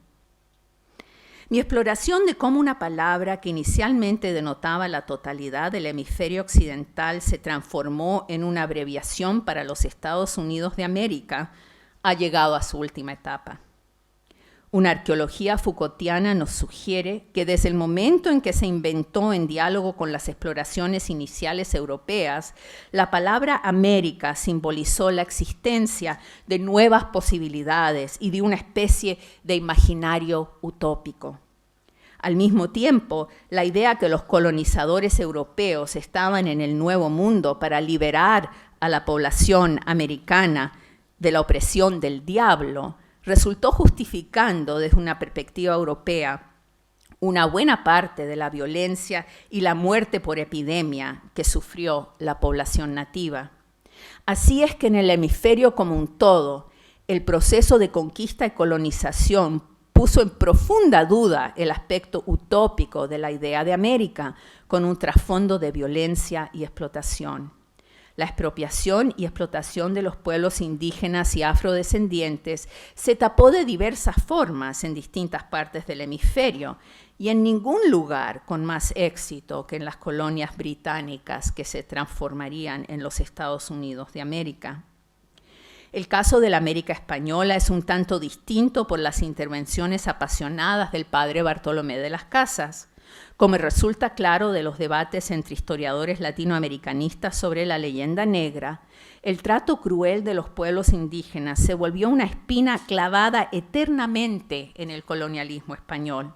Mi exploración de cómo una palabra que inicialmente denotaba la totalidad del hemisferio occidental se transformó en una abreviación para los Estados Unidos de América ha llegado a su última etapa. Una arqueología Foucaultiana nos sugiere que desde el momento en que se inventó en diálogo con las exploraciones iniciales europeas, la palabra América simbolizó la existencia de nuevas posibilidades y de una especie de imaginario utópico. Al mismo tiempo, la idea que los colonizadores europeos estaban en el Nuevo Mundo para liberar a la población americana de la opresión del diablo resultó justificando desde una perspectiva europea una buena parte de la violencia y la muerte por epidemia que sufrió la población nativa. Así es que en el hemisferio como un todo, el proceso de conquista y colonización puso en profunda duda el aspecto utópico de la idea de América, con un trasfondo de violencia y explotación. La expropiación y explotación de los pueblos indígenas y afrodescendientes se tapó de diversas formas en distintas partes del hemisferio y en ningún lugar con más éxito que en las colonias británicas que se transformarían en los Estados Unidos de América. El caso de la América española es un tanto distinto por las intervenciones apasionadas del padre Bartolomé de las Casas, como resulta claro de los debates entre historiadores latinoamericanistas sobre la leyenda negra. El trato cruel de los pueblos indígenas se volvió una espina clavada eternamente en el colonialismo español.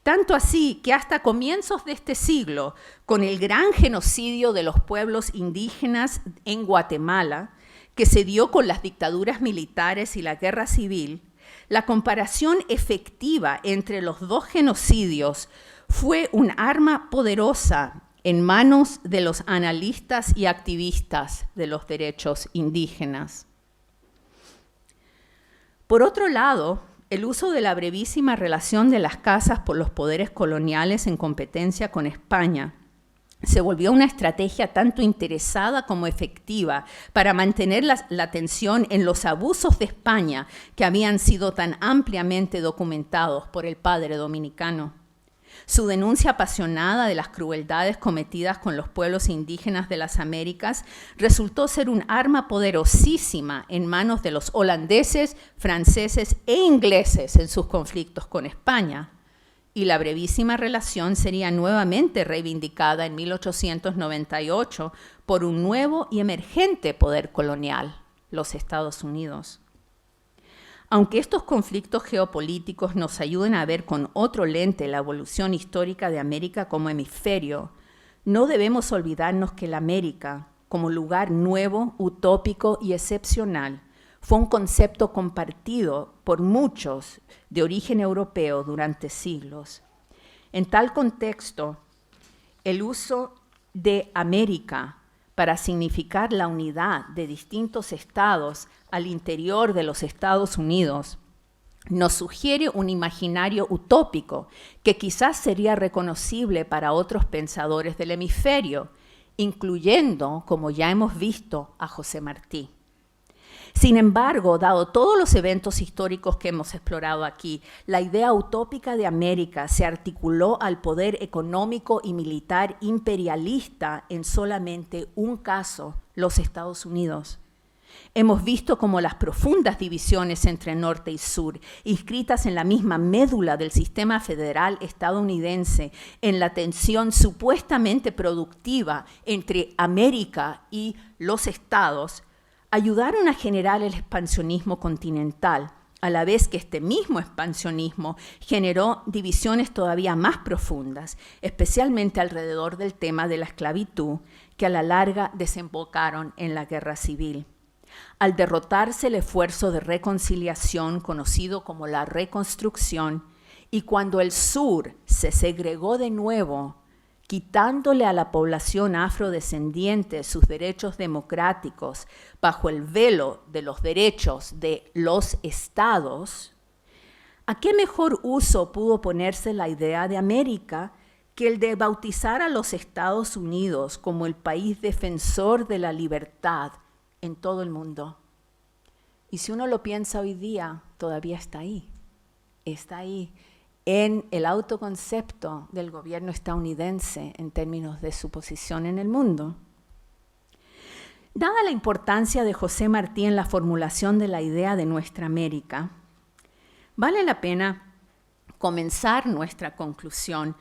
Tanto así que hasta comienzos de este siglo, con el gran genocidio de los pueblos indígenas en Guatemala, que se dio con las dictaduras militares y la guerra civil, la comparación efectiva entre los dos genocidios fue un arma poderosa en manos de los analistas y activistas de los derechos indígenas. Por otro lado, el uso de la brevísima relación de las casas por los poderes coloniales en competencia con España se volvió una estrategia tanto interesada como efectiva para mantener la atención en los abusos de España que habían sido tan ampliamente documentados por el padre dominicano. Su denuncia apasionada de las crueldades cometidas con los pueblos indígenas de las Américas resultó ser un arma poderosísima en manos de los holandeses, franceses e ingleses en sus conflictos con España. Y la brevísima relación sería nuevamente reivindicada en 1898 por un nuevo y emergente poder colonial, los Estados Unidos. Aunque estos conflictos geopolíticos nos ayuden a ver con otro lente la evolución histórica de América como hemisferio, no debemos olvidarnos que la América, como lugar nuevo, utópico y excepcional, fue un concepto compartido por muchos de origen europeo durante siglos. En tal contexto, el uso de América para significar la unidad de distintos estados al interior de los Estados Unidos nos sugiere un imaginario utópico que quizás sería reconocible para otros pensadores del hemisferio, incluyendo, como ya hemos visto, a José Martí. Sin embargo, dado todos los eventos históricos que hemos explorado aquí, la idea utópica de América se articuló al poder económico y militar imperialista en solamente un caso, los Estados Unidos. Hemos visto cómo las profundas divisiones entre norte y sur, inscritas en la misma médula del sistema federal estadounidense, en la tensión supuestamente productiva entre América y los estados, ayudaron a generar el expansionismo continental, a la vez que este mismo expansionismo generó divisiones todavía más profundas, especialmente alrededor del tema de la esclavitud, que a la larga desembocaron en la guerra civil. Al derrotarse el esfuerzo de reconciliación conocido como la Reconstrucción, y cuando el sur se segregó de nuevo, quitándole a la población afrodescendiente sus derechos democráticos bajo el velo de los derechos de los estados, ¿a qué mejor uso pudo ponerse la idea de América que el de bautizar a los Estados Unidos como el país defensor de la libertad en todo el mundo? Y si uno lo piensa hoy día, todavía está ahí en el autoconcepto del gobierno estadounidense en términos de su posición en el mundo. Dada la importancia de José Martí en la formulación de la idea de nuestra América, vale la pena comenzar nuestra conclusión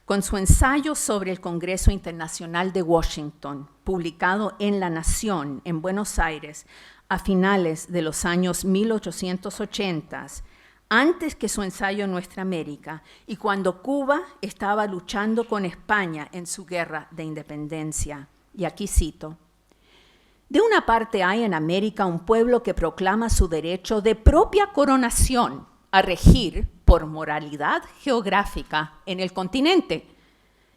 con su ensayo sobre el Congreso Internacional de Washington, publicado en La Nación, en Buenos Aires, a finales de los años 1880, antes que su ensayo Nuestra América, y cuando Cuba estaba luchando con España en su guerra de independencia. Y aquí cito: de una parte hay en América un pueblo que proclama su derecho de propia coronación a regir por moralidad geográfica en el continente,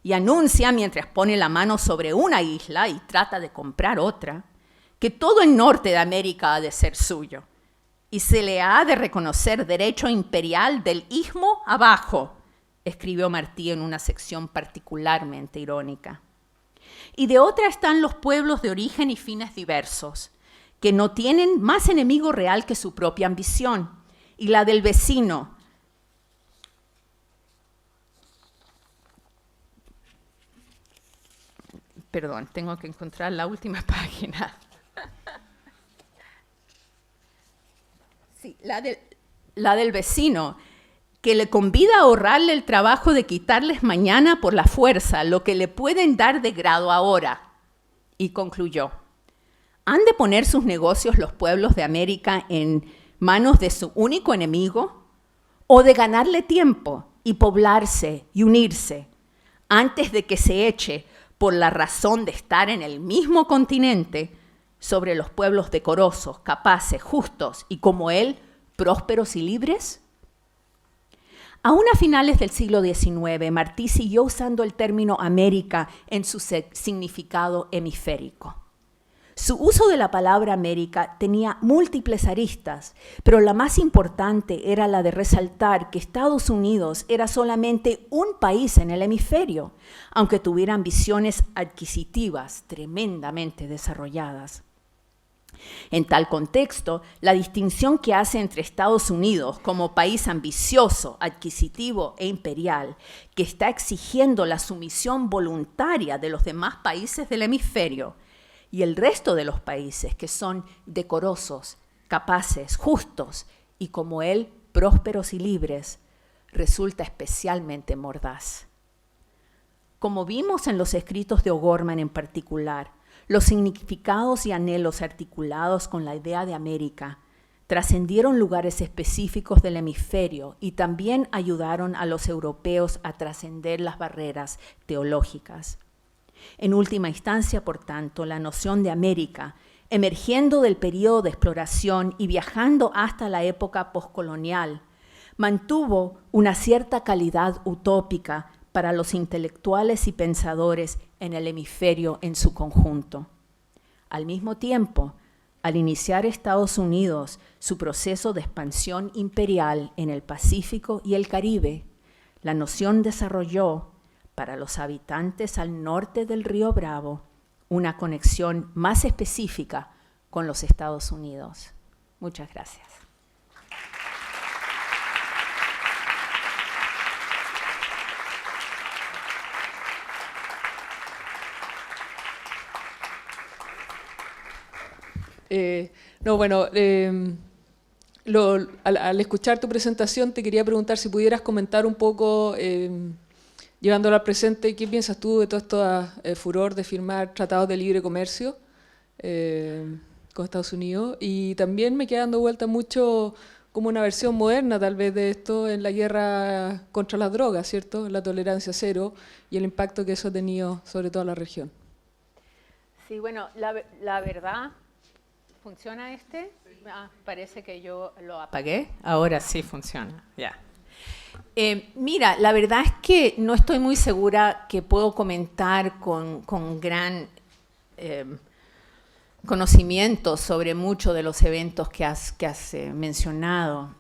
y anuncia mientras pone la mano sobre una isla y trata de comprar otra, que todo el norte de América ha de ser suyo, y se le ha de reconocer derecho imperial del istmo abajo, escribió Martí en una sección particularmente irónica. Y de otra están los pueblos de origen y fines diversos, que no tienen más enemigo real que su propia ambición, y la del vecino. Perdón, tengo que encontrar la última página. Sí, la del vecino, que le convida a ahorrarle el trabajo de quitarles mañana por la fuerza lo que le pueden dar de grado ahora. Y concluyó: ¿han de poner sus negocios los pueblos de América en manos de su único enemigo? ¿O de ganarle tiempo y poblarse y unirse antes de que se eche, por la razón de estar en el mismo continente, sobre los pueblos decorosos, capaces, justos y, como él, prósperos y libres? Aún a finales del siglo XIX, Martí siguió usando el término América en su significado hemisférico. Su uso de la palabra América tenía múltiples aristas, pero la más importante era la de resaltar que Estados Unidos era solamente un país en el hemisferio, aunque tuviera ambiciones adquisitivas tremendamente desarrolladas. En tal contexto, la distinción que hace entre Estados Unidos como país ambicioso, adquisitivo e imperial, que está exigiendo la sumisión voluntaria de los demás países del hemisferio, y el resto de los países que son decorosos, capaces, justos y, como él, prósperos y libres, resulta especialmente mordaz. Como vimos en los escritos de O'Gorman en particular, los significados y anhelos articulados con la idea de América trascendieron lugares específicos del hemisferio y también ayudaron a los europeos a trascender las barreras teológicas. En última instancia, por tanto, la noción de América, emergiendo del periodo de exploración y viajando hasta la época postcolonial, mantuvo una cierta calidad utópica para los intelectuales y pensadores en el hemisferio en su conjunto. Al mismo tiempo, al iniciar Estados Unidos su proceso de expansión imperial en el Pacífico y el Caribe, la noción desarrolló, para los habitantes al norte del río Bravo, una conexión más específica con los Estados Unidos. Muchas gracias. Al escuchar tu presentación te quería preguntar si pudieras comentar un poco, llevándolo al presente, ¿qué piensas tú de todo este furor de firmar tratados de libre comercio con Estados Unidos? Y también me queda dando vuelta mucho como una versión moderna tal vez de esto en la guerra contra las drogas, ¿cierto? La tolerancia cero y el impacto que eso ha tenido sobre toda la región. Sí, bueno, la verdad... ¿Funciona este? Ah, parece que yo lo apagué. Ahora sí funciona. Ya. Mira, la verdad es que no estoy muy segura que puedo comentar con gran conocimiento sobre muchos de los eventos que has mencionado.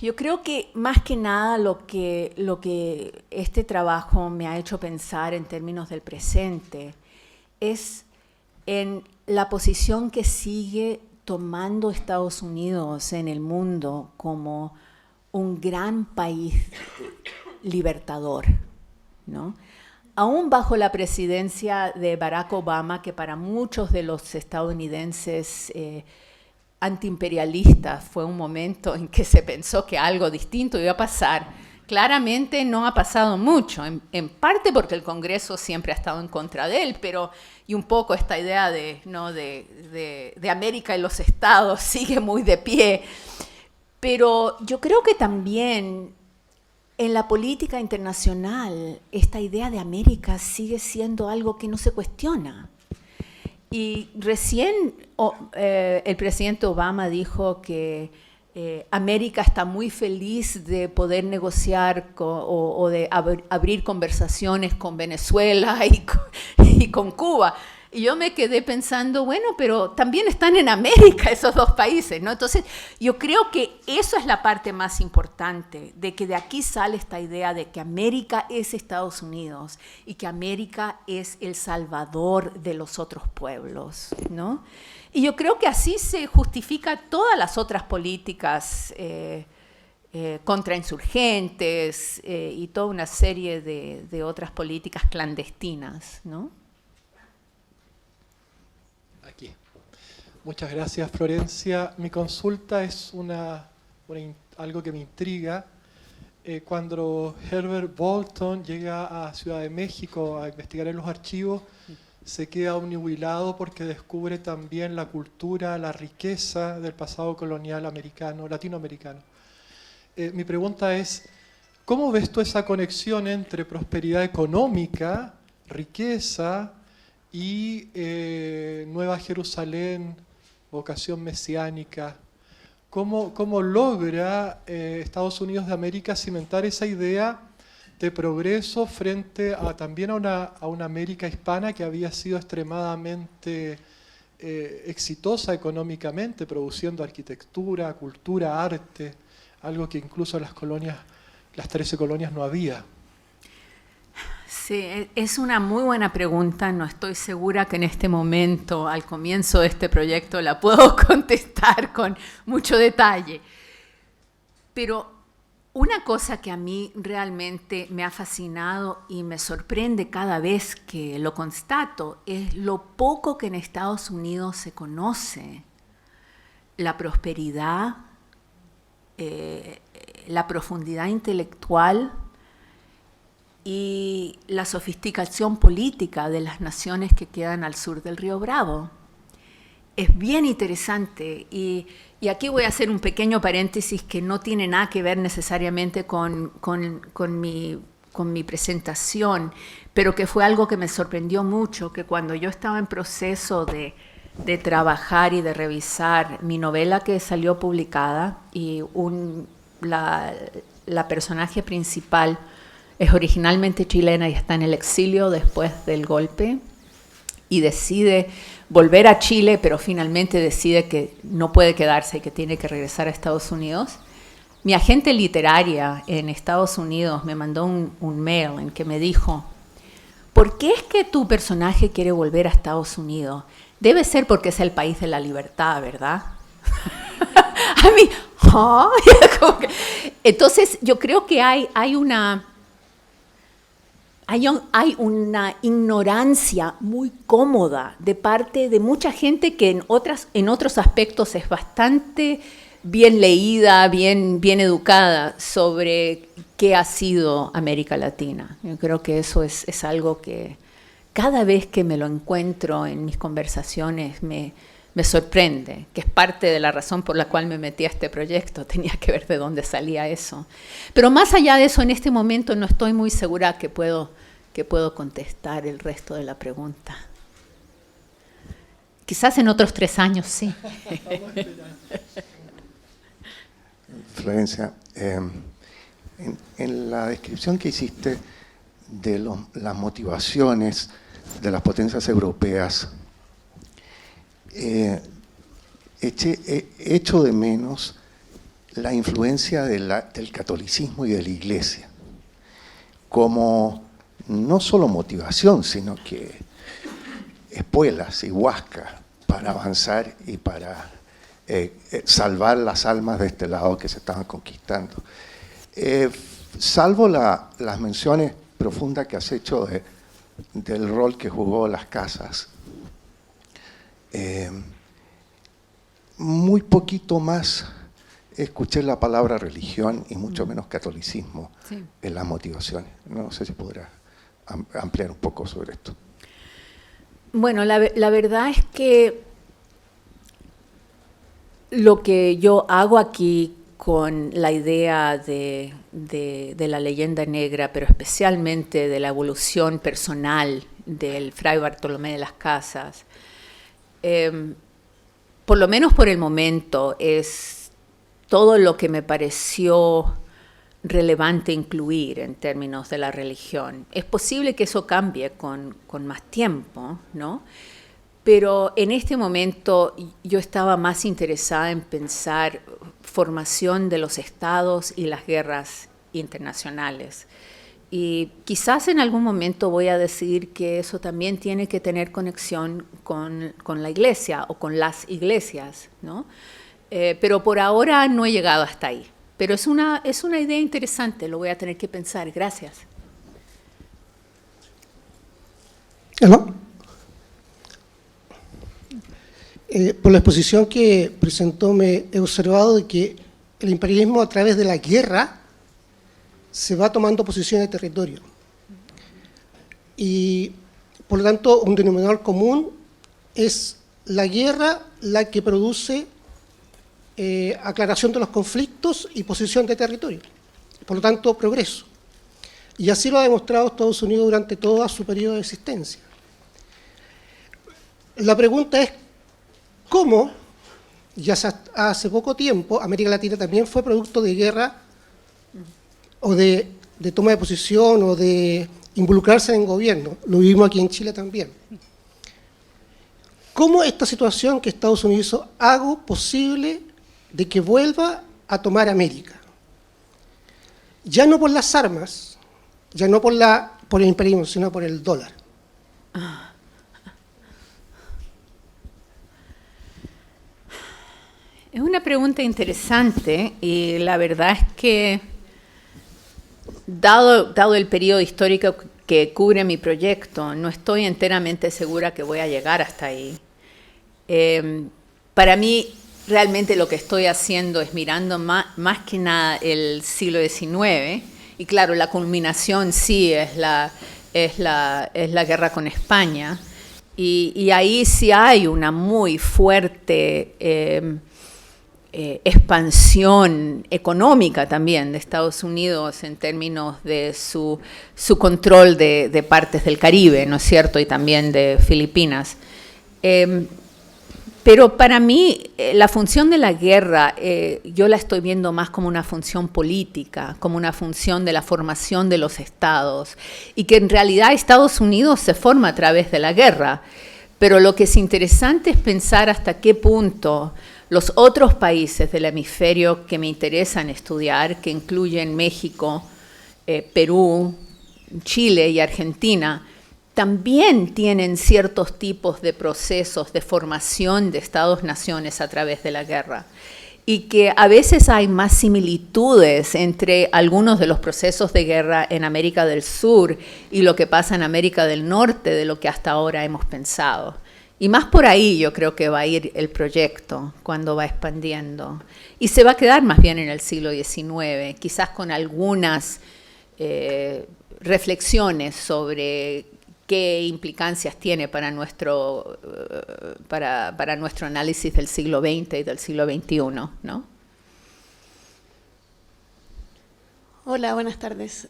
Yo creo que más que nada lo que este trabajo me ha hecho pensar en términos del presente es en la posición que sigue tomando Estados Unidos en el mundo como un gran país libertador, ¿no? Aún bajo la presidencia de Barack Obama, que para muchos de los estadounidenses antiimperialistas fue un momento en que se pensó que algo distinto iba a pasar, claramente no ha pasado mucho, en parte porque el Congreso siempre ha estado en contra de él, pero y un poco esta idea de América y los estados sigue muy de pie. Pero yo creo que también en la política internacional esta idea de América sigue siendo algo que no se cuestiona. Y recién el presidente Obama dijo que América está muy feliz de poder negociar o de abrir conversaciones con Venezuela y con Cuba. Y yo me quedé pensando, bueno, pero también están en América esos dos países, ¿no? Entonces, yo creo que eso es la parte más importante, de que de aquí sale esta idea de que América es Estados Unidos y que América es el salvador de los otros pueblos, ¿no? Y yo creo que así se justifica todas las otras políticas contra insurgentes y toda una serie de otras políticas clandestinas, ¿no? Aquí. Muchas gracias, Florencia. Mi consulta es algo que me intriga. Cuando Herbert Bolton llega a Ciudad de México a investigar en los archivos, se queda obnubilado porque descubre también la cultura, la riqueza del pasado colonial latinoamericano. Mi pregunta es, ¿cómo ves tú esa conexión entre prosperidad económica, riqueza y Nueva Jerusalén, vocación mesiánica? ¿Cómo logra Estados Unidos de América cimentar esa idea de progreso frente también a una América hispana que había sido extremadamente exitosa económicamente, produciendo arquitectura, cultura, arte, algo que incluso en las 13 colonias no había? Sí, es una muy buena pregunta. No estoy segura que en este momento, al comienzo de este proyecto, la puedo contestar con mucho detalle. Pero una cosa que a mí realmente me ha fascinado y me sorprende cada vez que lo constato es lo poco que en Estados Unidos se conoce la prosperidad, la profundidad intelectual y la sofisticación política de las naciones que quedan al sur del río Bravo. es bien interesante y aquí voy a hacer un pequeño paréntesis que no tiene nada que ver necesariamente con mi presentación, pero que fue algo que me sorprendió mucho, que cuando yo estaba en proceso de trabajar y de revisar mi novela que salió publicada y la personaje principal es originalmente chilena y está en el exilio después del golpe y decide volver a Chile, pero finalmente decide que no puede quedarse y que tiene que regresar a Estados Unidos. Mi agente literaria en Estados Unidos me mandó un mail en que me dijo, ¿por qué es que tu personaje quiere volver a Estados Unidos? Debe ser porque es el país de la libertad, ¿verdad? A mí, ¿oh? Entonces yo creo que hay una ignorancia muy cómoda de parte de mucha gente que en otros aspectos es bastante bien leída, bien educada sobre qué ha sido América Latina. Yo creo que eso es algo que cada vez que me lo encuentro en mis conversaciones me sorprende, que es parte de la razón por la cual me metí a este proyecto. Tenía que ver de dónde salía eso. Pero más allá de eso, en este momento no estoy muy segura que puedo contestar el resto de la pregunta. Quizás en otros 3 años, sí. Florencia, en la descripción que hiciste de las motivaciones de las potencias europeas, echo de menos la influencia del catolicismo y de la Iglesia como no solo motivación, sino que espuelas y huasca para avanzar y para salvar las almas de este lado que se estaban conquistando. Salvo las menciones profundas que has hecho del rol que jugó las casas, muy poquito más escuché la palabra religión y mucho menos catolicismo en las motivaciones. No sé si podrás ampliar un poco sobre esto. Bueno, la verdad es que lo que yo hago aquí con la idea de la leyenda negra, pero especialmente de la evolución personal del Fray Bartolomé de las Casas, por lo menos por el momento, es todo lo que me pareció relevante incluir en términos de la religión. Es posible que eso cambie con más tiempo, ¿no? Pero en este momento yo estaba más interesada en pensar formación de los estados y las guerras internacionales. Y quizás en algún momento voy a decir que eso también tiene que tener conexión con la iglesia o con las iglesias, ¿no? Pero por ahora no he llegado hasta ahí. Pero es una idea interesante, lo voy a tener que pensar. Gracias. ¿Aló? Por la exposición que presentó me he observado de que el imperialismo a través de la guerra se va tomando posición de territorio. Y por lo tanto un denominador común es la guerra la que produce aclaración de los conflictos y posición de territorio. Por lo tanto, progreso. Y así lo ha demostrado Estados Unidos durante todo su periodo de existencia. La pregunta es, ¿cómo, ya hace poco tiempo, América Latina también fue producto de guerra o de toma de posición o de involucrarse en gobierno? Lo vivimos aquí en Chile también. ¿Cómo esta situación que Estados Unidos hizo hago posible de que vuelva a tomar América? Ya no por las armas, ya no por el imperialismo, sino por el dólar. Es una pregunta interesante y la verdad es que, dado el periodo histórico que cubre mi proyecto, no estoy enteramente segura que voy a llegar hasta ahí. Para mí, realmente lo que estoy haciendo es mirando más que nada el siglo XIX, y claro, la culminación sí es la guerra con España, Y ahí sí hay una muy fuerte expansión económica también de Estados Unidos en términos de su control de partes del Caribe, ¿no es cierto?, y también de Filipinas. Pero para mí la función de la guerra yo la estoy viendo más como una función política, como una función de la formación de los estados, y que en realidad Estados Unidos se forma a través de la guerra. Pero lo que es interesante es pensar hasta qué punto los otros países del hemisferio que me interesan estudiar, que incluyen México, Perú, Chile y Argentina, también tienen ciertos tipos de procesos de formación de estados-naciones a través de la guerra, y que a veces hay más similitudes entre algunos de los procesos de guerra en América del Sur y lo que pasa en América del Norte de lo que hasta ahora hemos pensado. Y más por ahí yo creo que va a ir el proyecto cuando va expandiendo. Y se va a quedar más bien en el siglo XIX, quizás con algunas reflexiones sobre qué implicancias tiene para nuestro análisis del siglo XX y del siglo XXI, ¿no? Hola, buenas tardes.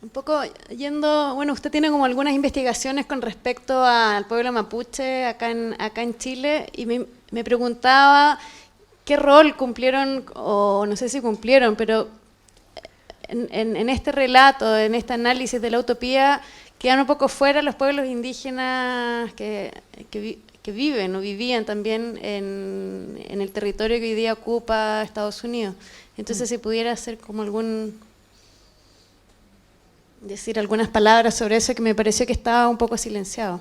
Un poco yendo, bueno, usted tiene como algunas investigaciones con respecto al pueblo mapuche acá en Chile, y me preguntaba qué rol cumplieron, o no sé si cumplieron, pero en este relato, en este análisis de la utopía, quedan un poco fuera los pueblos indígenas que viven o vivían también en el territorio que hoy día ocupa Estados Unidos. Entonces, si pudiera hacer como decir algunas palabras sobre eso, que me pareció que estaba un poco silenciado.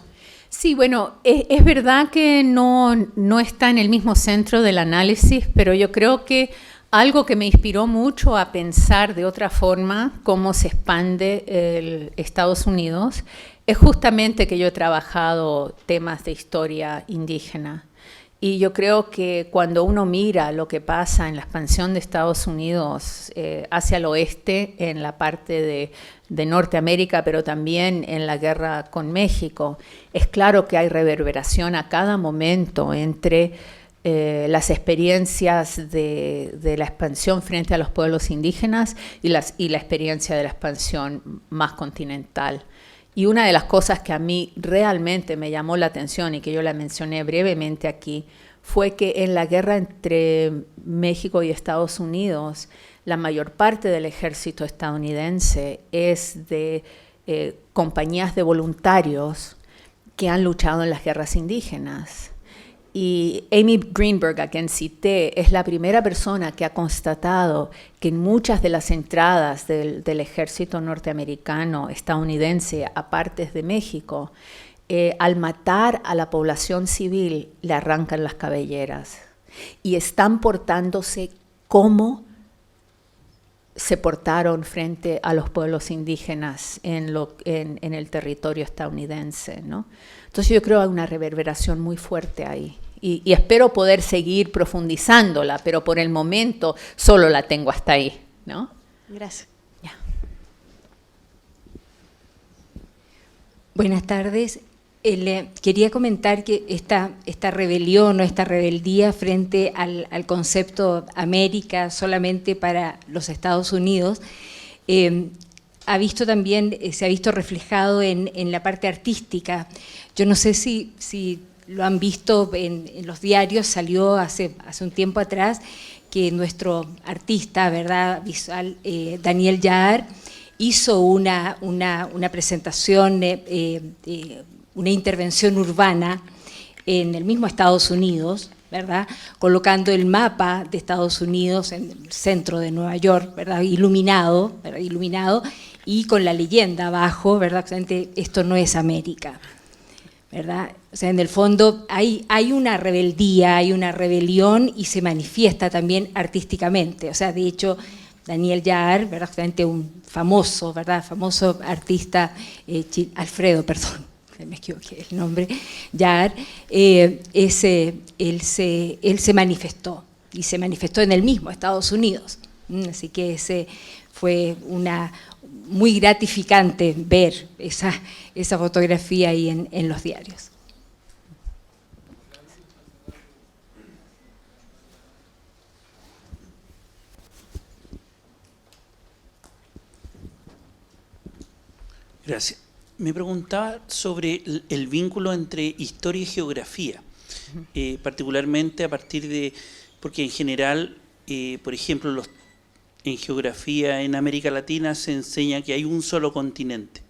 Sí, bueno, es verdad que no está en el mismo centro del análisis, pero yo creo que algo que me inspiró mucho a pensar de otra forma cómo se expande Estados Unidos es justamente que yo he trabajado temas de historia indígena. Y yo creo que cuando uno mira lo que pasa en la expansión de Estados Unidos hacia el oeste, en la parte de Norteamérica, pero también en la guerra con México, es claro que hay reverberación a cada momento entre las experiencias de la expansión frente a los pueblos indígenas y la experiencia de la expansión más continental. Y una de las cosas que a mí realmente me llamó la atención y que yo la mencioné brevemente aquí fue que en la guerra entre México y Estados Unidos, la mayor parte del ejército estadounidense es de compañías de voluntarios que han luchado en las guerras indígenas. Y Amy Greenberg, a quien cité, es la primera persona que ha constatado que en muchas de las entradas del ejército norteamericano estadounidense a partes de México, al matar a la población civil, le arrancan las cabelleras. Y están portándose como se portaron frente a los pueblos indígenas en el territorio estadounidense, ¿no? Entonces yo creo que hay una reverberación muy fuerte ahí. Y espero poder seguir profundizándola, pero por el momento solo la tengo hasta ahí, ¿no? Gracias. Ya. Buenas tardes. Quería comentar que esta rebelión o esta rebeldía frente al concepto América solamente para los Estados Unidos se ha visto reflejado en la parte artística. Yo no sé si lo han visto en los diarios, salió hace un tiempo atrás que nuestro artista, ¿verdad?, visual, Daniel Yaar, hizo una presentación, una intervención urbana en el mismo Estados Unidos, ¿verdad?, colocando el mapa de Estados Unidos en el centro de Nueva York, ¿verdad?, iluminado, y con la leyenda abajo, ¿verdad?, esto no es América, ¿verdad? O sea, en el fondo hay una rebeldía, hay una rebelión y se manifiesta también artísticamente. O sea, de hecho, Daniel Yaar, ¿verdad?, un famoso artista, Alfredo, perdón, me equivoqué el nombre, Yaar, él se manifestó, y se manifestó en el mismo Estados Unidos. Así que ese fue una muy gratificante ver esa fotografía ahí en los diarios. Gracias. Me preguntaba sobre el vínculo entre historia y geografía, particularmente a partir de, porque en general, por ejemplo, en geografía en América Latina se enseña que hay un solo continente,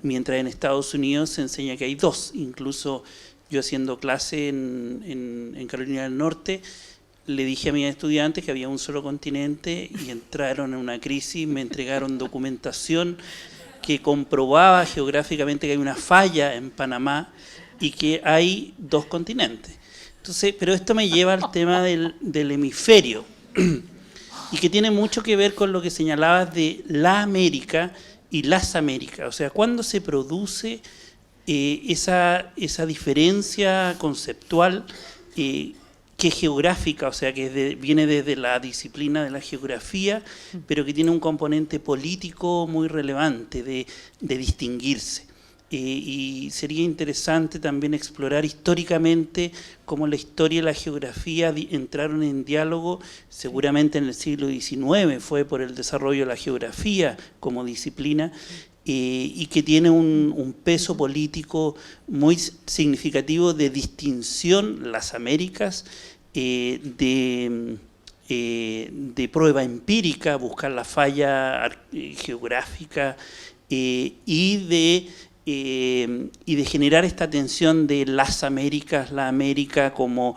mientras en Estados Unidos se enseña que hay dos. Incluso yo haciendo clase en Carolina del Norte, le dije a mis estudiantes que había un solo continente y entraron en una crisis, me entregaron documentación que comprobaba geográficamente que hay una falla en Panamá y que hay dos continentes. Entonces, pero esto me lleva al tema del hemisferio y que tiene mucho que ver con lo que señalabas de la América y las Américas. O sea, ¿cuándo se produce esa diferencia conceptual que es geográfica, o sea, que viene desde la disciplina de la geografía, pero que tiene un componente político muy relevante de distinguirse? Y sería interesante también explorar históricamente cómo la historia y la geografía entraron en diálogo, seguramente en el siglo XIX fue por el desarrollo de la geografía como disciplina, y que tiene un peso político muy significativo de distinción las Américas, de prueba empírica, buscar la falla geográfica, y de generar esta tensión de las Américas, la América como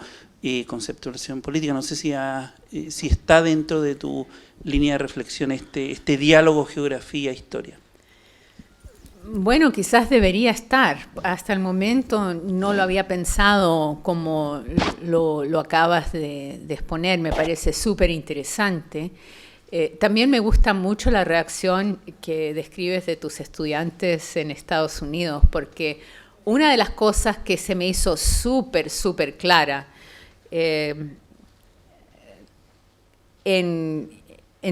conceptualización política. No sé si está dentro de tu línea de reflexión este diálogo geografía-historia. Bueno, quizás debería estar. Hasta el momento no lo había pensado como lo acabas de exponer. Me parece súper interesante. También me gusta mucho la reacción que describes de tus estudiantes en Estados Unidos, porque una de las cosas que se me hizo súper clara en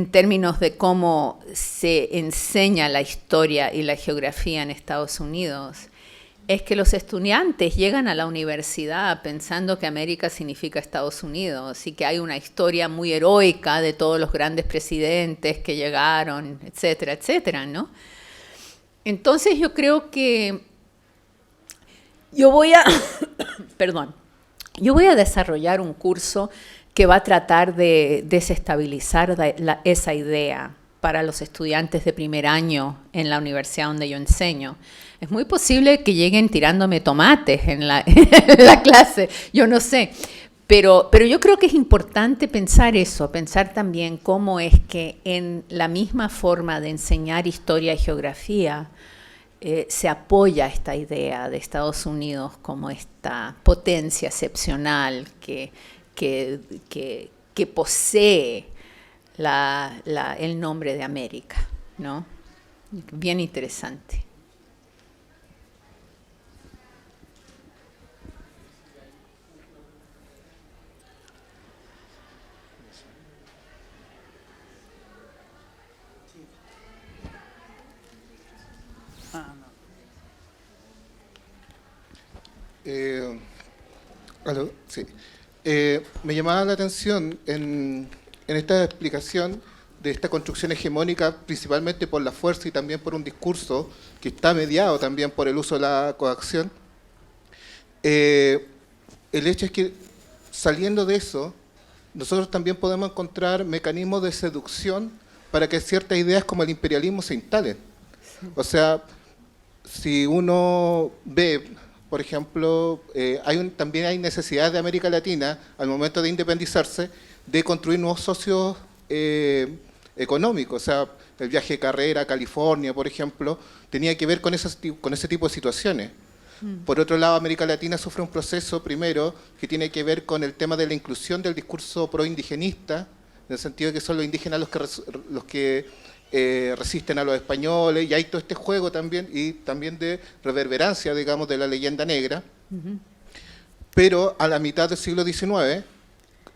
términos de cómo se enseña la historia y la geografía en Estados Unidos, es que los estudiantes llegan a la universidad pensando que América significa Estados Unidos y que hay una historia muy heroica de todos los grandes presidentes que llegaron, etcétera, etcétera, ¿no? Entonces yo creo que yo voy a desarrollar un curso que va a tratar de desestabilizar esa idea para los estudiantes de primer año en la universidad donde yo enseño. Es muy posible que lleguen tirándome tomates en la clase, yo no sé. Pero yo creo que es importante pensar eso, pensar también cómo es que en la misma forma de enseñar historia y geografía se apoya esta idea de Estados Unidos como esta potencia excepcional que posee el nombre de América, ¿no? Bien interesante. Sí. Me llamaba la atención en esta explicación de esta construcción hegemónica, principalmente por la fuerza y también por un discurso que está mediado también por el uso de la coacción. El hecho es que, saliendo de eso, nosotros también podemos encontrar mecanismos de seducción para que ciertas ideas como el imperialismo se instalen. O sea, si uno ve, por ejemplo, también hay necesidad de América Latina, al momento de independizarse, de construir nuevos socios económicos. O sea, el viaje de carrera a California, por ejemplo, tenía que ver con ese tipo de situaciones. Por otro lado, América Latina sufre un proceso, primero, que tiene que ver con el tema de la inclusión del discurso proindigenista, en el sentido de que son los indígenas los que resisten a los españoles, y hay todo este juego también, y también de reverberancia, digamos, de la leyenda negra. Pero a la mitad del siglo XIX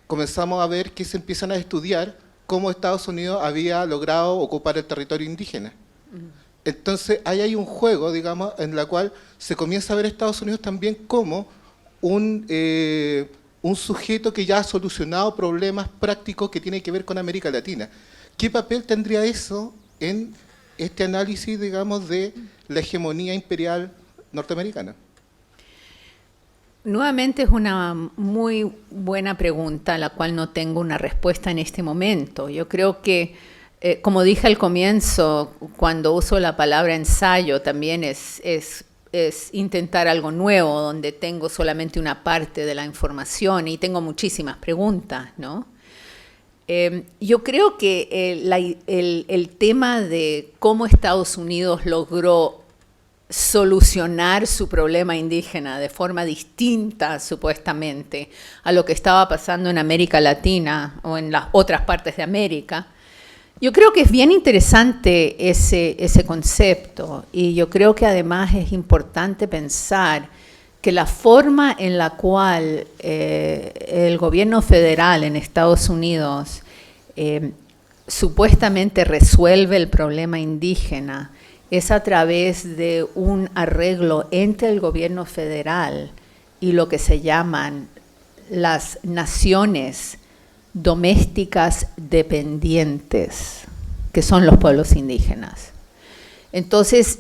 comenzamos a ver que se empiezan a estudiar cómo Estados Unidos había logrado ocupar el territorio indígena. Entonces, ahí hay un juego, digamos, en la cual se comienza a ver a Estados Unidos también como un sujeto que ya ha solucionado problemas prácticos que tienen que ver con América Latina. ¿Qué papel tendría eso en este análisis, digamos, de la hegemonía imperial norteamericana? Nuevamente es una muy buena pregunta a la cual no tengo una respuesta en este momento. Yo creo que, como dije al comienzo, cuando uso la palabra ensayo, también es intentar algo nuevo, donde tengo solamente una parte de la información y tengo muchísimas preguntas, ¿no? Yo creo que el tema de cómo Estados Unidos logró solucionar su problema indígena de forma distinta, supuestamente, a lo que estaba pasando en América Latina o en las otras partes de América, yo creo que es bien interesante ese concepto, y yo creo que además es importante pensar que la forma en la cual el gobierno federal en Estados Unidos supuestamente resuelve el problema indígena es a través de un arreglo entre el gobierno federal y lo que se llaman las naciones domésticas dependientes, que son los pueblos indígenas. Entonces,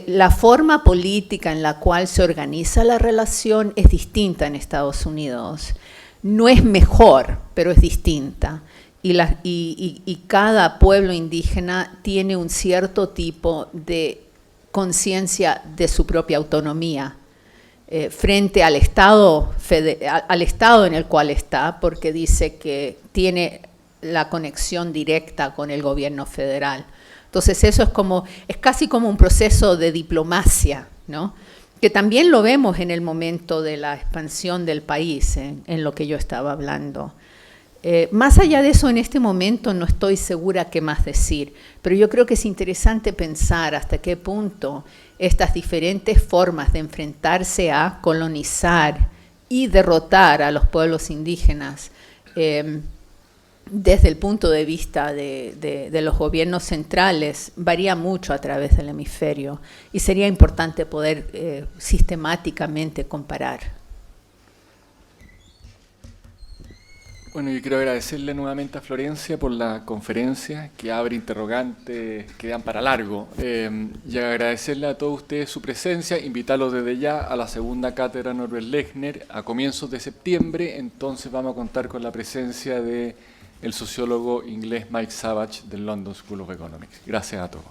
la forma política en la cual se organiza la relación es distinta en Estados Unidos. No es mejor, pero es distinta. Y cada pueblo indígena tiene un cierto tipo de conciencia de su propia autonomía frente al Estado en el cual está, porque dice que tiene la conexión directa con el gobierno federal. Entonces eso es casi como un proceso de diplomacia, ¿no? Que también lo vemos en el momento de la expansión del país, en lo que yo estaba hablando. Más allá de eso, en este momento no estoy segura qué más decir, pero yo creo que es interesante pensar hasta qué punto estas diferentes formas de enfrentarse a colonizar y derrotar a los pueblos indígenas desde el punto de vista de los gobiernos centrales varía mucho a través del hemisferio, y sería importante poder sistemáticamente comparar. Bueno, yo quiero agradecerle nuevamente a Florencia por la conferencia, que abre interrogantes que dan para largo, y agradecerle a todos ustedes su presencia, invitarlos desde ya a la segunda cátedra Norbert Lechner a comienzos de septiembre. Entonces vamos a contar con la presencia del sociólogo inglés Mike Savage del London School of Economics. Gracias a todos.